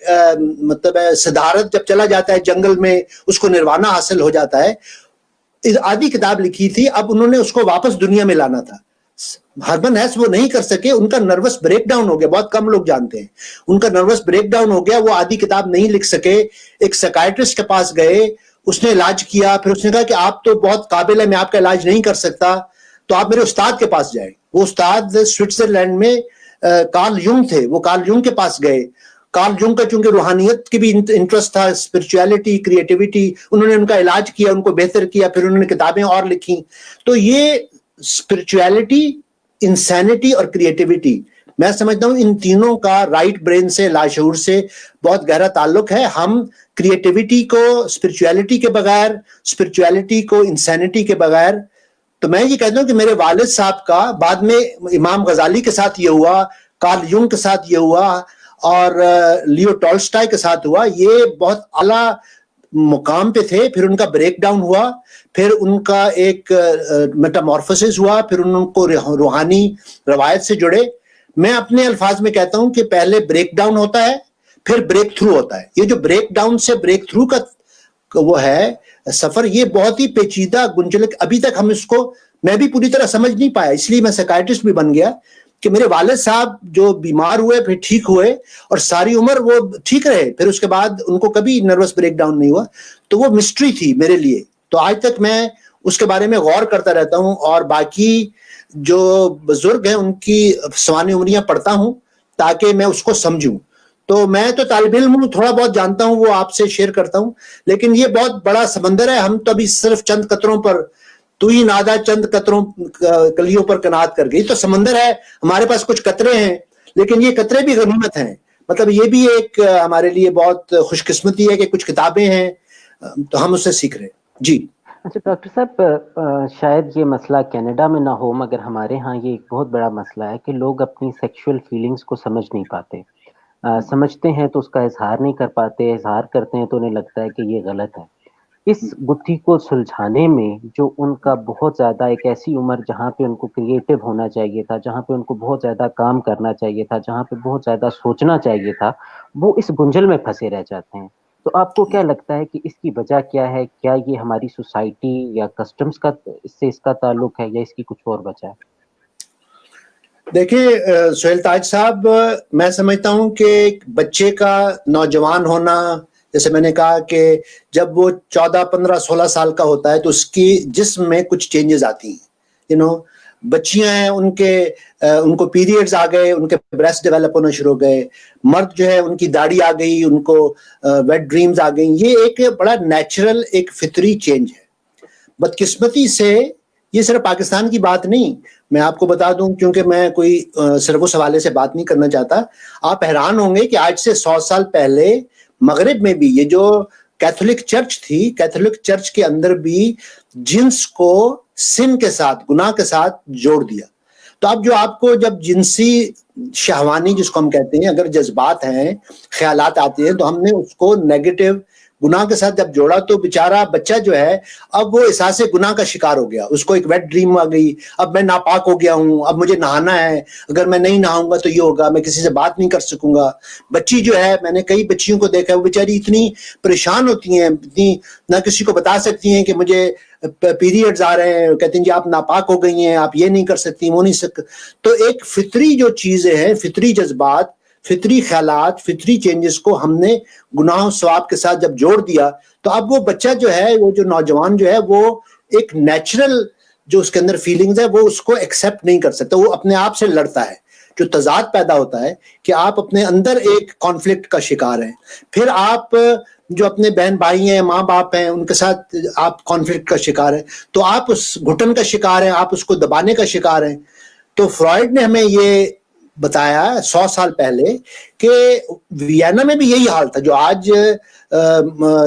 مطلب سدھارتھ جب چلا جاتا ہے جنگل میں, اس کو نروانا حاصل ہو جاتا ہے, آدھی کتاب لکھی تھی, اب انہوں نے اس کو واپس دنیا میں لانا تھا. ہرمن ہیس وہ نہیں کر سکے, ان کا نروس بریک ڈاؤن ہو گیا, بہت کم لوگ جانتے ہیں. ان کا نروس بریک ڈاؤن ہو گیا, وہ آدھی کتاب نہیں لکھ سکے. ایک سائیکائٹرسٹ کے پاس گئے, اس نے علاج کیا, پھر اس نے کہا کہ آپ تو بہت قابل ہے, میں آپ کا علاج نہیں کر سکتا, تو آپ میرے استاد کے پاس جائیں. وہ استاد سوئٹزرلینڈ میں کارل یونگ تھے, وہ کارل یونگ کے پاس گئے. کارل یونگ کا چونکہ روحانیت کی بھی انٹرسٹ تھا, اسپرچویلٹی, کریٹیوٹی, انہوں نے ان کا علاج کیا, ان کو بہتر کیا, پھر انہوں نے کتابیں اور لکھی. تو یہ اسپرچویلٹی, انسینٹی اور کریٹیوٹی, میں سمجھتا ہوں ان تینوں کا رائٹ برین سے، لاشعور سے بہت گہرا تعلق ہے. ہم کریٹیوٹی کو اسپرچویلٹی کے بغیر، اسپرچویلٹی کو انسینٹی کے بغیر، تو میں یہ کہتا ہوں کہ میرے والد صاحب کا بعد میں امام غزالی کے ساتھ یہ ہوا، کارل یونگ کے ساتھ یہ ہوا، اور لیو ٹولسٹائے کے ساتھ ہوا. یہ بہت اعلیٰ مقام پہ تھے، پھر ان کا بریک ڈاؤن ہوا، پھر ان کا ایک میٹامورفوسس ہوا، پھر ان کو روحانی روایت سے جڑے. میں اپنے الفاظ میں کہتا ہوں کہ پہلے بریک ڈاؤن ہوتا ہے، پھر بریک تھرو ہوتا ہے. یہ جو بریک ڈاؤن سے بریک تھرو کا وہ ہے سفر، یہ بہت ہی پیچیدہ گنجلک، ابھی تک ہم اس کو میں بھی پوری طرح سمجھ نہیں پایا. اس لیے میں سائیکائٹرسٹ بھی بن گیا کہ میرے والد صاحب جو بیمار ہوئے پھر ٹھیک ہوئے اور ساری عمر وہ ٹھیک رہے، پھر اس کے بعد ان کو کبھی نروس بریک ڈاؤن نہیں ہوا. تو وہ مسٹری تھی میرے لیے. تو آج تک میں اس کے بارے میں غور کرتا رہتا ہوں، اور باقی جو بزرگ ہیں ان کی سوانح عمریاں پڑھتا ہوں تاکہ میں اس کو سمجھوں. تو میں تو طالب علم ہوں، تھوڑا بہت جانتا ہوں وہ آپ سے شیئر کرتا ہوں، لیکن یہ بہت بڑا سمندر ہے. ہم تو ابھی صرف چند قطروں پر، تو ہی نادا چند قطروں کلیوں پر قناعت کر گئی. تو سمندر ہے، ہمارے پاس کچھ قطرے ہیں، لیکن یہ قطرے بھی غنیمت ہیں. مطلب یہ بھی ایک ہمارے لیے بہت خوش قسمتی ہے کہ کچھ کتابیں ہیں تو ہم اس سے سیکھ رہے ہیں. جی. اچھا ڈاکٹر صاحب، شاید یہ مسئلہ کینیڈا میں نہ ہو، مگر ہمارے ہاں یہ ایک بہت بڑا مسئلہ ہے کہ لوگ اپنی سیکشول فیلنگز کو سمجھ نہیں پاتے. سمجھتے ہیں تو اس کا اظہار نہیں کر پاتے، اظہار کرتے ہیں تو انہیں لگتا ہے کہ یہ غلط ہے. اس گتھی کو سلجھانے میں جو ان کا بہت زیادہ، ایک ایسی عمر جہاں پہ ان کو کریٹو ہونا چاہیے تھا، جہاں پہ ان کو بہت زیادہ کام کرنا چاہیے تھا، جہاں پہ بہت زیادہ سوچنا چاہیے تھا، وہ اس گنجل میں پھنسے رہ جاتے ہیں. تو آپ کو کیا لگتا ہے کہ اس کی وجہ کیا ہے؟ کیا یہ ہماری سوسائٹی یا کسٹمز کا اس کا تعلق ہے، یا اس کی کچھ اور وجہ ہے؟ دیکھیں سہیل تاج صاحب، میں سمجھتا ہوں کہ بچے کا نوجوان ہونا، جیسے میں نے کہا کہ جب وہ 14 15 16 سال کا ہوتا ہے تو اس کی جسم میں کچھ چینجز آتی ہیں. بچیاں ہیں، ان کو پیریڈز آ گئے، ان کے بریسٹ ڈیولپ ہونا شروع ہو گئے. مرد جو ہے ان کی داڑھی آ گئی، ان کو ویٹ ڈریمز آ گئیں. یہ ایک بڑا نیچرل، ایک فطری چینج ہے. بدقسمتی سے یہ صرف پاکستان کی بات نہیں، میں آپ کو بتا دوں، کیونکہ میں کوئی صرف اس حوالے سے بات نہیں کرنا چاہتا. آپ حیران ہوں گے کہ آج سے 100 سال پہلے مغرب میں بھی یہ جو کیتھولک چرچ تھی، کیتھولک چرچ کے اندر بھی جنس کو سن کے ساتھ، گناہ کے ساتھ جوڑ دیا. تو اب جو آپ کو جب جنسی شہوانی جس کو ہم کہتے ہیں، اگر جذبات ہیں، خیالات آتے ہیں، تو ہم نے اس کو نیگیٹو گناہ کے ساتھ جب جوڑا تو بیچارہ بچہ جو ہے اب وہ احساس گناہ کا شکار ہو گیا. اس کو ایک ویٹ ڈریم آ گئی، اب میں ناپاک ہو گیا ہوں، اب مجھے نہانا ہے، اگر میں نہیں نہاؤں گا تو یہ ہوگا، میں کسی سے بات نہیں کر سکوں گا. بچی جو ہے، میں نے کئی بچیوں کو دیکھا ہے، وہ بیچاری اتنی پریشان ہوتی ہیں، اتنی نہ کسی کو بتا سکتی ہیں کہ مجھے پیریڈز آ رہے ہیں، کہتے ہیں جی آپ ناپاک ہو گئی ہیں، آپ یہ نہیں کر سکتی، وہ نہیں سکتی. تو ایک فطری جو چیزیں ہیں، فطری جذبات، فطری خیالات، فطری چینجز کو ہم نے گناہ و ثواب کے ساتھ جب جوڑ دیا تو اب وہ بچہ جو ہے، وہ جو نوجوان جو ہے، وہ ایک نیچرل جو اس کے اندر فیلنگز ہے وہ اس کو ایکسیپٹ نہیں کر سکتا، وہ اپنے آپ سے لڑتا ہے. جو تضاد پیدا ہوتا ہے کہ آپ اپنے اندر ایک کانفلکٹ کا شکار ہیں. پھر آپ جو اپنے بہن بھائی ہیں، ماں باپ ہیں، ان کے ساتھ آپ کانفلکٹ کا شکار ہیں، تو آپ اس گھٹن کا شکار ہیں، آپ اس کو دبانے کا شکار ہیں. تو فرائڈ نے ہمیں یہ بتایا 100 سال پہلے کہ وینا میں بھی یہی حال تھا. جو آج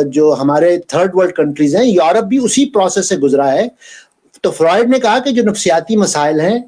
جو ہمارے تھرڈ ورلڈ کنٹریز ہیں، یورپ بھی اسی پروسیس سے گزرا ہے. تو فرائڈ نے کہا کہ جو نفسیاتی مسائل ہیں،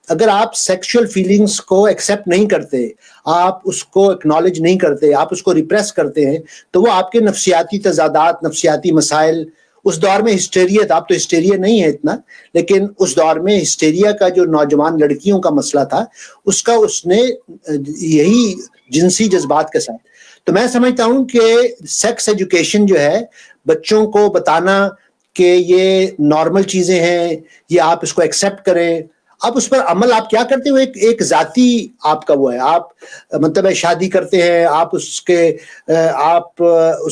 اگر آپ سیکشل فیلنگز کو ایکسیپٹ نہیں کرتے، آپ اس کو اکنالج نہیں کرتے، آپ اس کو ریپریس کرتے ہیں، تو وہ آپ کے نفسیاتی تضادات، نفسیاتی مسائل، اس دور میں ہسٹیریا تھا، اب تو ہسٹیریا نہیں ہے اتنا، لیکن اس دور میں ہسٹیریا کا جو نوجوان لڑکیوں کا مسئلہ تھا، اس کا اس نے یہی جنسی جذبات کے ساتھ. تو میں سمجھتا ہوں کہ سیکس ایجوکیشن جو ہے، بچوں کو بتانا کہ یہ نارمل چیزیں ہیں، یہ آپ اس کو ایکسیپٹ کریں. اب اس پر عمل آپ کیا کرتے ہو، ایک ذاتی آپ کا وہ ہے، آپ مطلب ہے شادی کرتے ہیں، آپ اس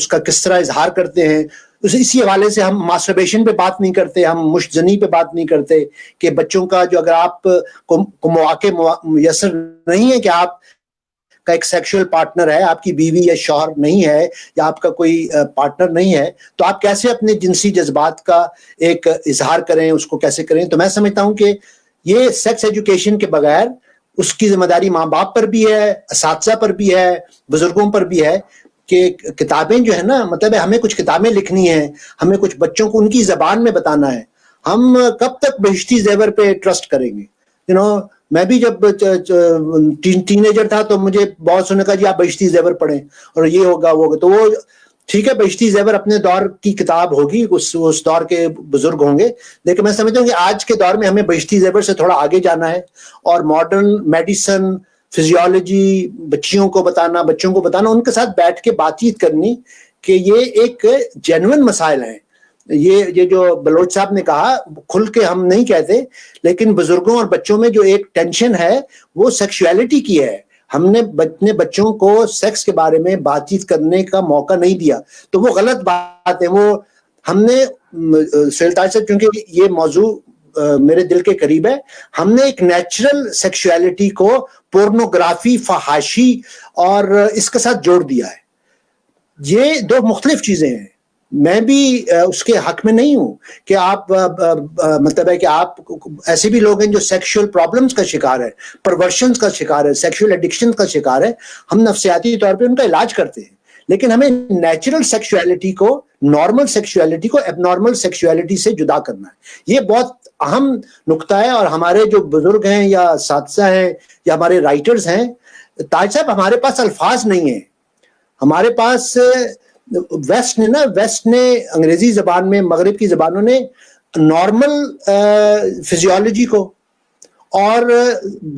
کا کس طرح اظہار کرتے ہیں. اسی حوالے سے ہم ماسٹربیشن پہ بات نہیں کرتے، ہم مشت زنی پہ بات نہیں کرتے کہ بچوں کا جو، اگر آپ کو مواقع میسر نہیں ہے کہ آپ کا ایک سیکشل پارٹنر ہے، آپ کی بیوی یا شوہر نہیں ہے، یا آپ کا کوئی پارٹنر نہیں ہے، تو آپ کیسے اپنے جنسی جذبات کا ایک اظہار کریں، اس کو کیسے کریں. تو میں سمجھتا ہوں کہ یہ سیکس ایجوکیشن کے بغیر اس کی ذمہ داری ماں باپ پر بھی ہے, اساتذہ پر بھی ہے, بزرگوں پر بھی ہے کہ کتابیں جو ہے نا, مطلب ہے ہمیں کچھ کتابیں لکھنی ہیں, ہمیں کچھ بچوں کو ان کی زبان میں بتانا ہے. ہم کب تک بہشتی زیور پہ ٹرسٹ کریں گے؟ میں بھی جب ٹین ایجر تھا تو مجھے بہت سنے کہا جی آپ بہشتی زیور پڑھیں اور یہ ہوگا وہ ہوگا. تو وہ ٹھیک ہے, بہشتی زیور اپنے دور کی کتاب ہوگی, اس دور کے بزرگ ہوں گے, لیکن میں سمجھتا ہوں کہ آج کے دور میں ہمیں بہشتی زیور سے تھوڑا آگے جانا ہے اور ماڈرن میڈیسن, فزیولوجی بچوں کو بتانا, ان کے ساتھ بیٹھ کے بات چیت کرنی کہ یہ ایک جینوئن مسائل ہیں. یہ جو بلوچ صاحب نے کہا کھل کے ہم نہیں کہتے, لیکن بزرگوں اور بچوں میں جو ایک ٹینشن ہے وہ سیکشولیٹی کی ہے. ہم نے اپنے بچوں کو سیکس کے بارے میں بات چیت کرنے کا موقع نہیں دیا, تو وہ غلط بات ہے. وہ ہم نے سہیل تاج صاحب, کیونکہ یہ موضوع میرے دل کے قریب ہے, ہم نے ایک نیچرل سیکشولیٹی کو پورنوگرافی, فحاشی اور اس کے ساتھ جوڑ دیا ہے. یہ دو مختلف چیزیں ہیں. میں بھی اس کے حق میں نہیں ہوں کہ آپ مطلب ہے کہ آپ ایسے بھی لوگ ہیں جو سیکشول پرابلمز کا شکار ہے, پرورشنز کا شکار ہے, سیکشول ایڈکشن کا شکار ہے. ہم نفسیاتی طور پہ ان کا علاج کرتے ہیں, لیکن ہمیں نیچرل سیکشولیٹی کو, نارمل سیکشولیٹی کو ایب نارمل سیکشولیٹی سے جدا کرنا ہے. یہ بہت اہم نقطہ ہے. اور ہمارے جو بزرگ ہیں یا اساتذہ ہیں یا ہمارے رائٹرز ہیں, تاج صاحب ہمارے پاس الفاظ نہیں ہیں. ہمارے پاس ویسٹ نے انگریزی زبان میں, مغرب کی زبانوں نے نارمل فزیولوجی کو اور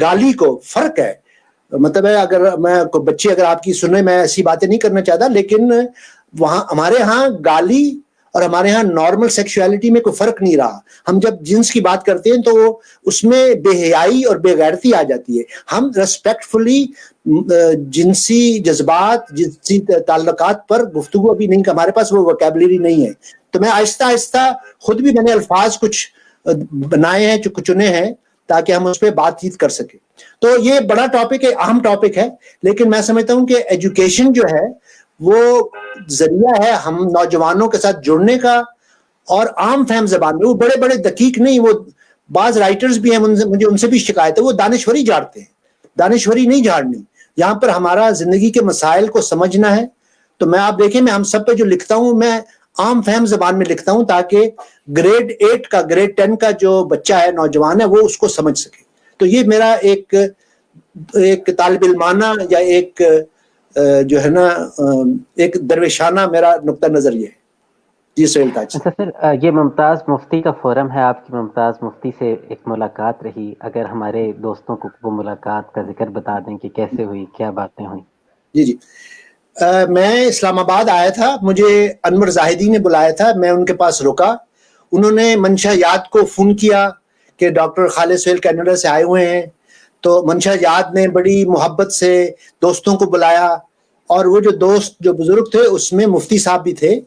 گالی کو فرق ہے. مطلب ہے اگر میں بچے اگر آپ کی سنیں, میں ایسی باتیں نہیں کرنا چاہتا, لیکن وہاں ہمارے ہاں گالی اور ہمارے ہاں نارمل سیکشولیٹی میں کوئی فرق نہیں رہا. ہم جب جنس کی بات کرتے ہیں تو اس میں بے حیائی اور بے غیرتی آ جاتی ہے. ہم ریسپیکٹفلی جنسی جذبات, جنسی تعلقات پر گفتگو ابھی نہیں, ہمارے پاس وہ ووکیبلری نہیں ہے. تو میں آہستہ آہستہ خود بھی میں نے الفاظ کچھ بنائے ہیں, چنے ہیں, تاکہ ہم اس پہ بات چیت کر سکیں. تو یہ بڑا ٹاپک ہے, اہم ٹاپک ہے, لیکن میں سمجھتا ہوں کہ ایجوکیشن جو ہے وہ ذریعہ ہے ہم نوجوانوں کے ساتھ جڑنے کا, اور عام فہم زبان میں. وہ بڑے بڑے دقیق نہیں, وہ بعض رائٹرز بھی ہیں, مجھے ان سے بھی شکایت ہے, وہ دانشوری جھاڑتے ہیں. دانشوری نہیں جھاڑنی. یہاں پر ہمارا زندگی کے مسائل کو سمجھنا ہے. تو میں آپ دیکھیں, میں ہم سب پہ جو لکھتا ہوں میں عام فہم زبان میں لکھتا ہوں, تاکہ گریڈ 8 کا, گریڈ 10 کا جو بچہ ہے, نوجوان ہے, وہ اس کو سمجھ سکے. تو یہ میرا ایک طالب علمانہ یا ایک جو ہے نا ایک درویشانہ میرا نقطہ نظر یہ ہے. جی سہیل تاج. اچھا سر, یہ ممتاز مفتی کا فورم ہے, آپ کی ممتاز مفتی سے ایک ملاقات رہی, اگر ہمارے دوستوں کو وہ ملاقات کا ذکر بتا دیں کہ کیسے ہوئی, کیا باتیں ہوئی. جی میں اسلام آباد آیا تھا, مجھے انور زاہدی نے بلایا تھا, میں ان کے پاس رکا. انہوں نے منشا یاد کو فون کیا کہ ڈاکٹر خالد سہیل کینیڈا سے آئے ہوئے ہیں. تو منشا یاد نے بڑی محبت سے دوستوں کو بلایا, اور وہ جو دوست جو بزرگ تھے اس میں مفتی صاحب بھی تھے.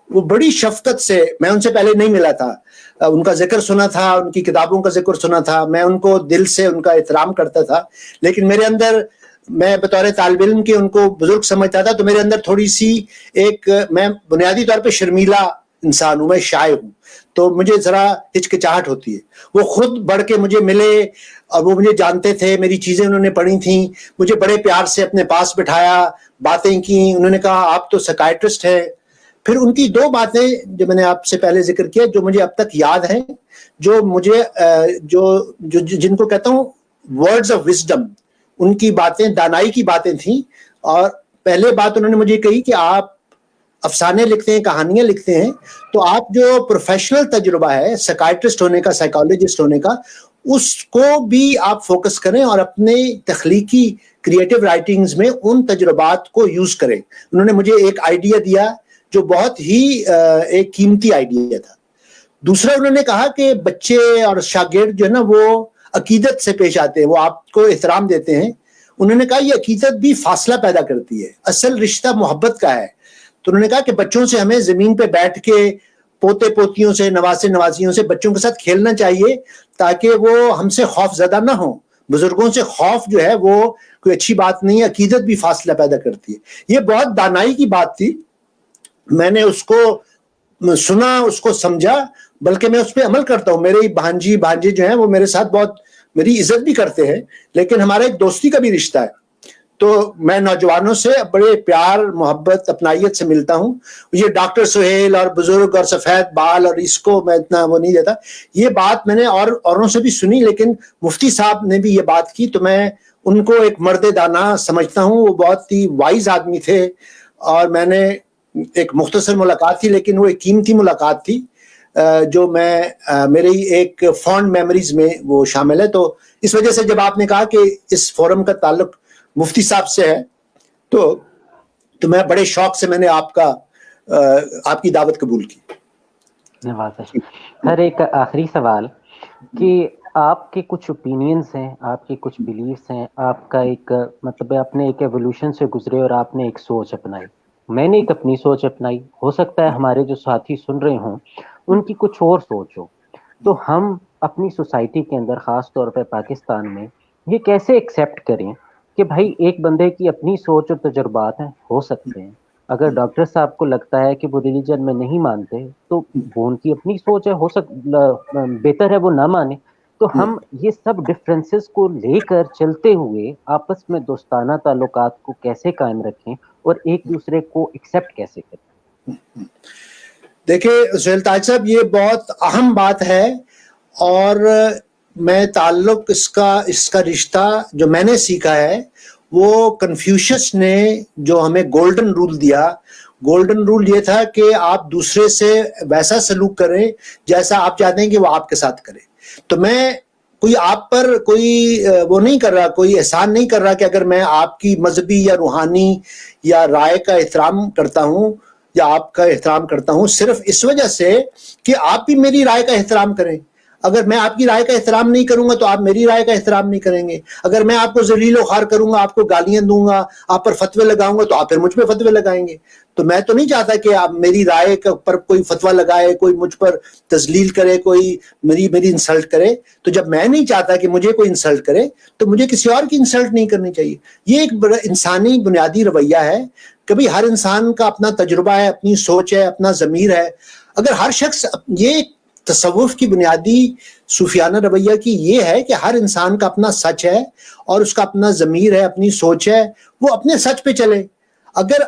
وہ بڑی شفقت سے, میں ان سے پہلے نہیں ملا تھا, ان کا ذکر سنا تھا, ان کی کتابوں کا ذکر سنا تھا, میں ان کو دل سے ان کا احترام کرتا تھا, لیکن میرے اندر, میں بطور طالب علم کے ان کو بزرگ سمجھتا تھا, تو میرے اندر تھوڑی سی میں بنیادی طور پہ شرمیلا انسان ہوں, میں شائع ہوں, تو مجھے ذرا ہچکچاہٹ ہوتی ہے. وہ خود بڑھ کے مجھے ملے, اور وہ مجھے جانتے تھے, میری چیزیں انہوں نے پڑھی تھیں, مجھے بڑے پیار سے اپنے پاس بٹھایا, باتیں کی. انہوں نے کہا آپ تو سائیکائٹرسٹ ہیں. پھر ان کی دو باتیں جو میں نے آپ سے پہلے ذکر کیا, جو مجھے اب تک یاد ہیں, جو مجھے جن کو کہتا ہوں ورڈز آف وزڈم, ان کی باتیں دانائی کی باتیں تھیں. اور پہلے بات انہوں نے مجھے کہی کہ آپ افسانے لکھتے ہیں, کہانیاں لکھتے ہیں, تو آپ جو پروفیشنل تجربہ ہے سائیکائٹرسٹ ہونے کا, سائیکالوجسٹ ہونے کا, اس کو بھی آپ فوکس کریں اور اپنے تخلیقی کریٹو رائٹنگز میں ان تجربات کو یوز کریں. انہوں نے مجھے ایک آئیڈیا دیا جو بہت ہی ایک قیمتی آئیڈیا تھا. دوسرا انہوں نے کہا کہ بچے اور شاگرد جو ہے نا وہ عقیدت سے پیش آتے ہیں, وہ آپ کو احترام دیتے ہیں. انہوں نے کہا یہ عقیدت بھی فاصلہ پیدا کرتی ہے, اصل رشتہ محبت کا ہے. تو انہوں نے کہا کہ بچوں سے ہمیں زمین پہ بیٹھ کے, پوتے پوتیوں سے, نواسے نوازیوں سے, بچوں کے ساتھ کھیلنا چاہیے, تاکہ وہ ہم سے خوف زدہ نہ ہوں. بزرگوں سے خوف جو ہے وہ کوئی اچھی بات نہیں ہے, عقیدت بھی فاصلہ پیدا کرتی ہے. یہ بہت دانائی کی بات تھی. میں نے اس کو سنا, اس کو سمجھا, بلکہ میں اس پہ عمل کرتا ہوں. میرے بھانجی بھانجے جو ہیں وہ میرے ساتھ بہت میری عزت بھی کرتے ہیں، لیکن ہمارا ایک دوستی کا بھی رشتہ ہے. تو میں نوجوانوں سے بڑے پیار محبت اپنائیت سے ملتا ہوں. یہ ڈاکٹر سہیل اور بزرگ اور سفید بال اور اس کو میں اتنا وہ نہیں دیتا. یہ بات میں نے اوروں سے بھی سنی، لیکن مفتی صاحب نے بھی یہ بات کی تو میں ان کو ایک مرد دانا سمجھتا ہوں. وہ بہت ہی وائز آدمی تھے اور میں نے ایک مختصر ملاقات تھی، لیکن وہ ایک قیمتی ملاقات تھی جو میں میری ایک فونڈ میموریز میں وہ شامل ہے. تو اس وجہ سے جب آپ نے کہا کہ اس فورم کا تعلق مفتی صاحب سے ہے تو میں بڑے شوق سے میں نے آپ کی دعوت قبول کی. نوازش. سر ایک آخری سوال کہ آپ کے کچھ اوپینینز ہیں، آپ کی کچھ بلیفس ہیں، آپ کا ایک مطلب اپنے ایک ایولیوشن سے گزرے اور آپ نے ایک سوچ اپنائی، میں نے ایک اپنی سوچ اپنائی، ہو سکتا ہے ہمارے جو ساتھی سن رہے ہوں ان کی کچھ اور سوچ ہو. تو ہم اپنی سوسائٹی کے اندر خاص طور پہ پاکستان میں یہ کیسے ایکسیپٹ کریں کہ بھائی ایک بندے کی اپنی سوچ اور تجربات ہیں، ہو سکتے ہیں اگر ڈاکٹر صاحب کو لگتا ہے کہ وہ ریلیجن میں نہیں مانتے تو وہ ان کی اپنی سوچ ہے، بہتر ہے وہ نہ مانے. تو ہم یہ سب ڈفرینسز کو لے کر چلتے ہوئے آپس میں دوستانہ تعلقات کو کیسے قائم رکھیں اور ایک دوسرے کو ایکسیپٹ کیسے کریں؟ دیکھیں سہیل تاج صاحب، یہ بہت اہم بات ہے اور میں تعلق اس کا رشتہ جو میں نے سیکھا ہے وہ کنفیوشس نے جو ہمیں گولڈن رول دیا. گولڈن رول یہ تھا کہ آپ دوسرے سے ویسا سلوک کریں جیسا آپ چاہتے ہیں کہ وہ آپ کے ساتھ کرے. تو میں کوئی آپ پر کوئی وہ نہیں کر رہا، کوئی احسان نہیں کر رہا کہ اگر میں آپ کی مذہبی یا روحانی یا رائے کا احترام کرتا ہوں یا آپ کا احترام کرتا ہوں صرف اس وجہ سے کہ آپ بھی میری رائے کا احترام کریں. اگر میں آپ کی رائے کا احترام نہیں کروں گا تو آپ میری رائے کا احترام نہیں کریں گے. اگر میں آپ کو ذلیل و خوار کروں گا، آپ کو گالیاں دوں گا، آپ پر فتوے لگاؤں گا تو آپ پھر مجھ پہ فتوے لگائیں گے. تو میں تو نہیں چاہتا کہ آپ میری رائے پر کوئی فتویٰ لگائے، کوئی مجھ پر تذلیل کرے، کوئی میری انسلٹ کرے. تو جب میں نہیں چاہتا کہ مجھے کوئی انسلٹ کرے تو مجھے کسی اور کی انسلٹ نہیں کرنی چاہیے. یہ ایک بڑا انسانی بنیادی رویہ ہے. کبھی ہر انسان کا اپنا تجربہ ہے، اپنی سوچ ہے، اپنا ضمیر ہے. اگر ہر شخص یہ تصوف کی بنیادی صوفیانہ رویہ کی یہ ہے کہ ہر انسان کا اپنا سچ ہے اور اس کا اپنا ضمیر ہے، اپنی سوچ ہے، وہ اپنے سچ پہ چلے. اگر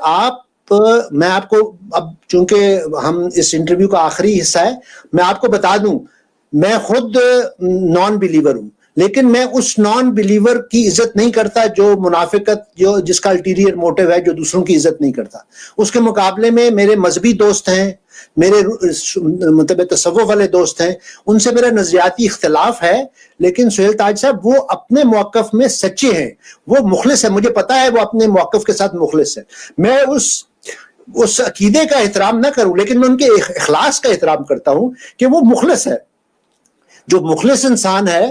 میں آپ کو اب چونکہ ہم اس انٹرویو کا آخری حصہ ہے، میں آپ کو بتا دوں میں خود نان بلیور ہوں، لیکن میں اس نان بلیور کی عزت نہیں کرتا جو منافقت جس کا الٹیریئر موٹیو ہے، جو دوسروں کی عزت نہیں کرتا. اس کے مقابلے میں میرے مذہبی دوست ہیں، میرے مطلب تصوف والے دوست ہیں، ان سے میرا نظریاتی اختلاف ہے، لیکن سہیل تاج صاحب وہ اپنے موقف میں سچے ہیں، وہ مخلص ہیں. مجھے پتا ہے وہ اپنے موقف کے ساتھ مخلص ہے. میں اس عقیدے کا احترام نہ کروں، لیکن میں ان کے اخلاص کا احترام کرتا ہوں کہ وہ مخلص ہے. جو مخلص انسان ہے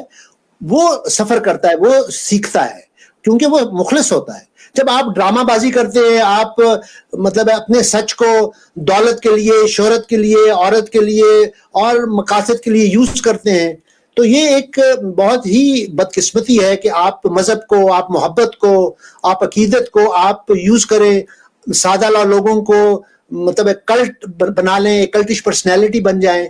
وہ سفر کرتا ہے، وہ سیکھتا ہے کیونکہ وہ مخلص ہوتا ہے. جب آپ ڈرامہ بازی کرتے ہیں، آپ مطلب اپنے سچ کو دولت کے لیے، شہرت کے لیے، عورت کے لیے اور مقاصد کے لیے یوز کرتے ہیں، تو یہ ایک بہت ہی بدقسمتی ہے کہ آپ مذہب کو، آپ محبت کو، آپ عقیدت کو آپ یوز کریں، سادہ لوگوں کو مطلب ایک کلٹ بنا لیں، ایک کلٹش پرسنالٹی بن جائیں.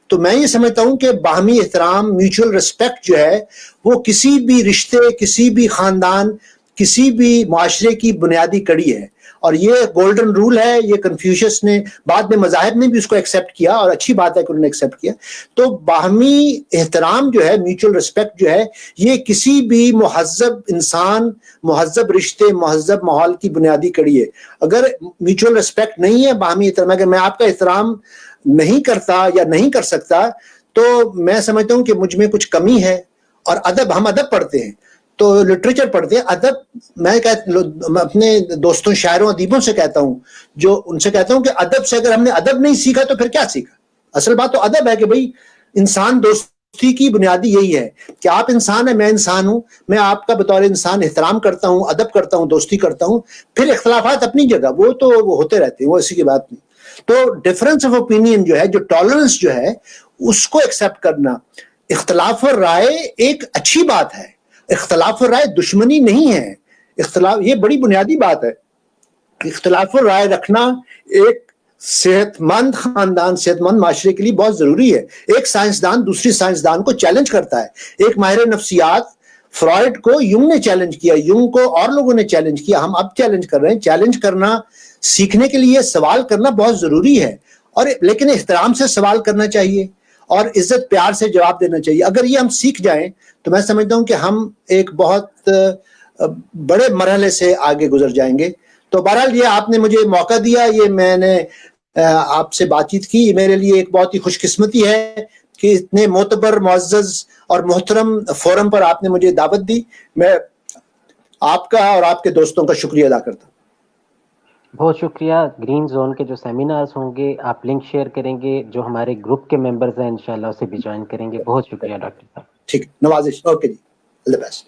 تو میں یہ سمجھتا ہوں کہ باہمی احترام، میوچل ریسپیکٹ جو ہے وہ کسی بھی رشتے، کسی بھی خاندان، کسی بھی معاشرے کی بنیادی کڑی ہے. اور یہ گولڈن رول ہے. یہ کنفیوشس نے بعد میں مذاہب نے بھی اس کو ایکسیپٹ کیا اور اچھی بات ہے کہ انہوں نے ایکسیپٹ کیا. تو باہمی احترام جو ہے، میوچل ریسپیکٹ جو ہے، یہ کسی بھی مہذب انسان، مہذب رشتے، مہذب ماحول کی بنیادی کڑی ہے. اگر میوچل ریسپیکٹ نہیں ہے، باہمی احترام، اگر میں آپ کا احترام نہیں کرتا یا نہیں کر سکتا تو میں سمجھتا ہوں کہ مجھ میں کچھ کمی ہے. اور ہم ادب پڑھتے ہیں تو لٹریچر پڑھتے ہیں. ادب میں اپنے دوستوں شاعروں ادیبوں سے کہتا ہوں، ان سے کہتا ہوں کہ ادب سے اگر ہم نے ادب نہیں سیکھا تو پھر کیا سیکھا؟ اصل بات تو ادب ہے کہ بھئی انسان دوستی کی بنیادی یہی ہے کہ آپ انسان ہیں، میں انسان ہوں، میں آپ کا بطور انسان احترام کرتا ہوں، ادب کرتا ہوں، دوستی کرتا ہوں. پھر اختلافات اپنی جگہ وہ ہوتے رہتے ہیں، وہ اسی کی بات نہیں. تو ڈفرنس آف اوپینین جو ہے، جو ٹالرنس جو ہے، اس کو ایکسیپٹ کرنا. اختلاف رائے ایک اچھی بات ہے، اختلاف رائے دشمنی نہیں ہے. یہ بڑی بنیادی بات ہے. اختلاف رائے رکھنا ایک صحت مند خاندان صحت مند معاشرے کے لیے بہت ضروری ہے. ایک سائنسدان دوسری سائنسدان کو چیلنج کرتا ہے. ایک ماہر نفسیات فرائڈ کو یونگ نے چیلنج کیا, یونگ کو اور لوگوں نے چیلنج کیا, ہم اب چیلنج کر رہے ہیں. چیلنج کرنا سیکھنے کے لیے سوال کرنا بہت ضروری ہے, اور لیکن احترام سے سوال کرنا چاہیے اور عزت پیار سے جواب دینا چاہیے. اگر یہ ہم سیکھ جائیں تو میں سمجھتا ہوں کہ ہم ایک بہت بڑے مرحلے سے آگے گزر جائیں گے. تو بہرحال یہ آپ نے مجھے موقع دیا, یہ میں نے آپ سے بات چیت کی, میرے لیے ایک بہت ہی خوش قسمتی ہے کہ اتنے معتبر معزز اور محترم فورم پر آپ نے مجھے دعوت دی. میں آپ کا اور آپ کے دوستوں کا شکریہ ادا کرتا ہوں. بہت شکریہ. گرین زون کے جو سیمینارز ہوں گے آپ لنک شیئر کریں گے, جو ہمارے گروپ کے ممبرز ہیں انشاءاللہ اسے بھی جوائن کریں گے. بہت شکریہ ڈاکٹر صاحب. ٹھیک, نوازش. اوکے جی, اللہ حافظ.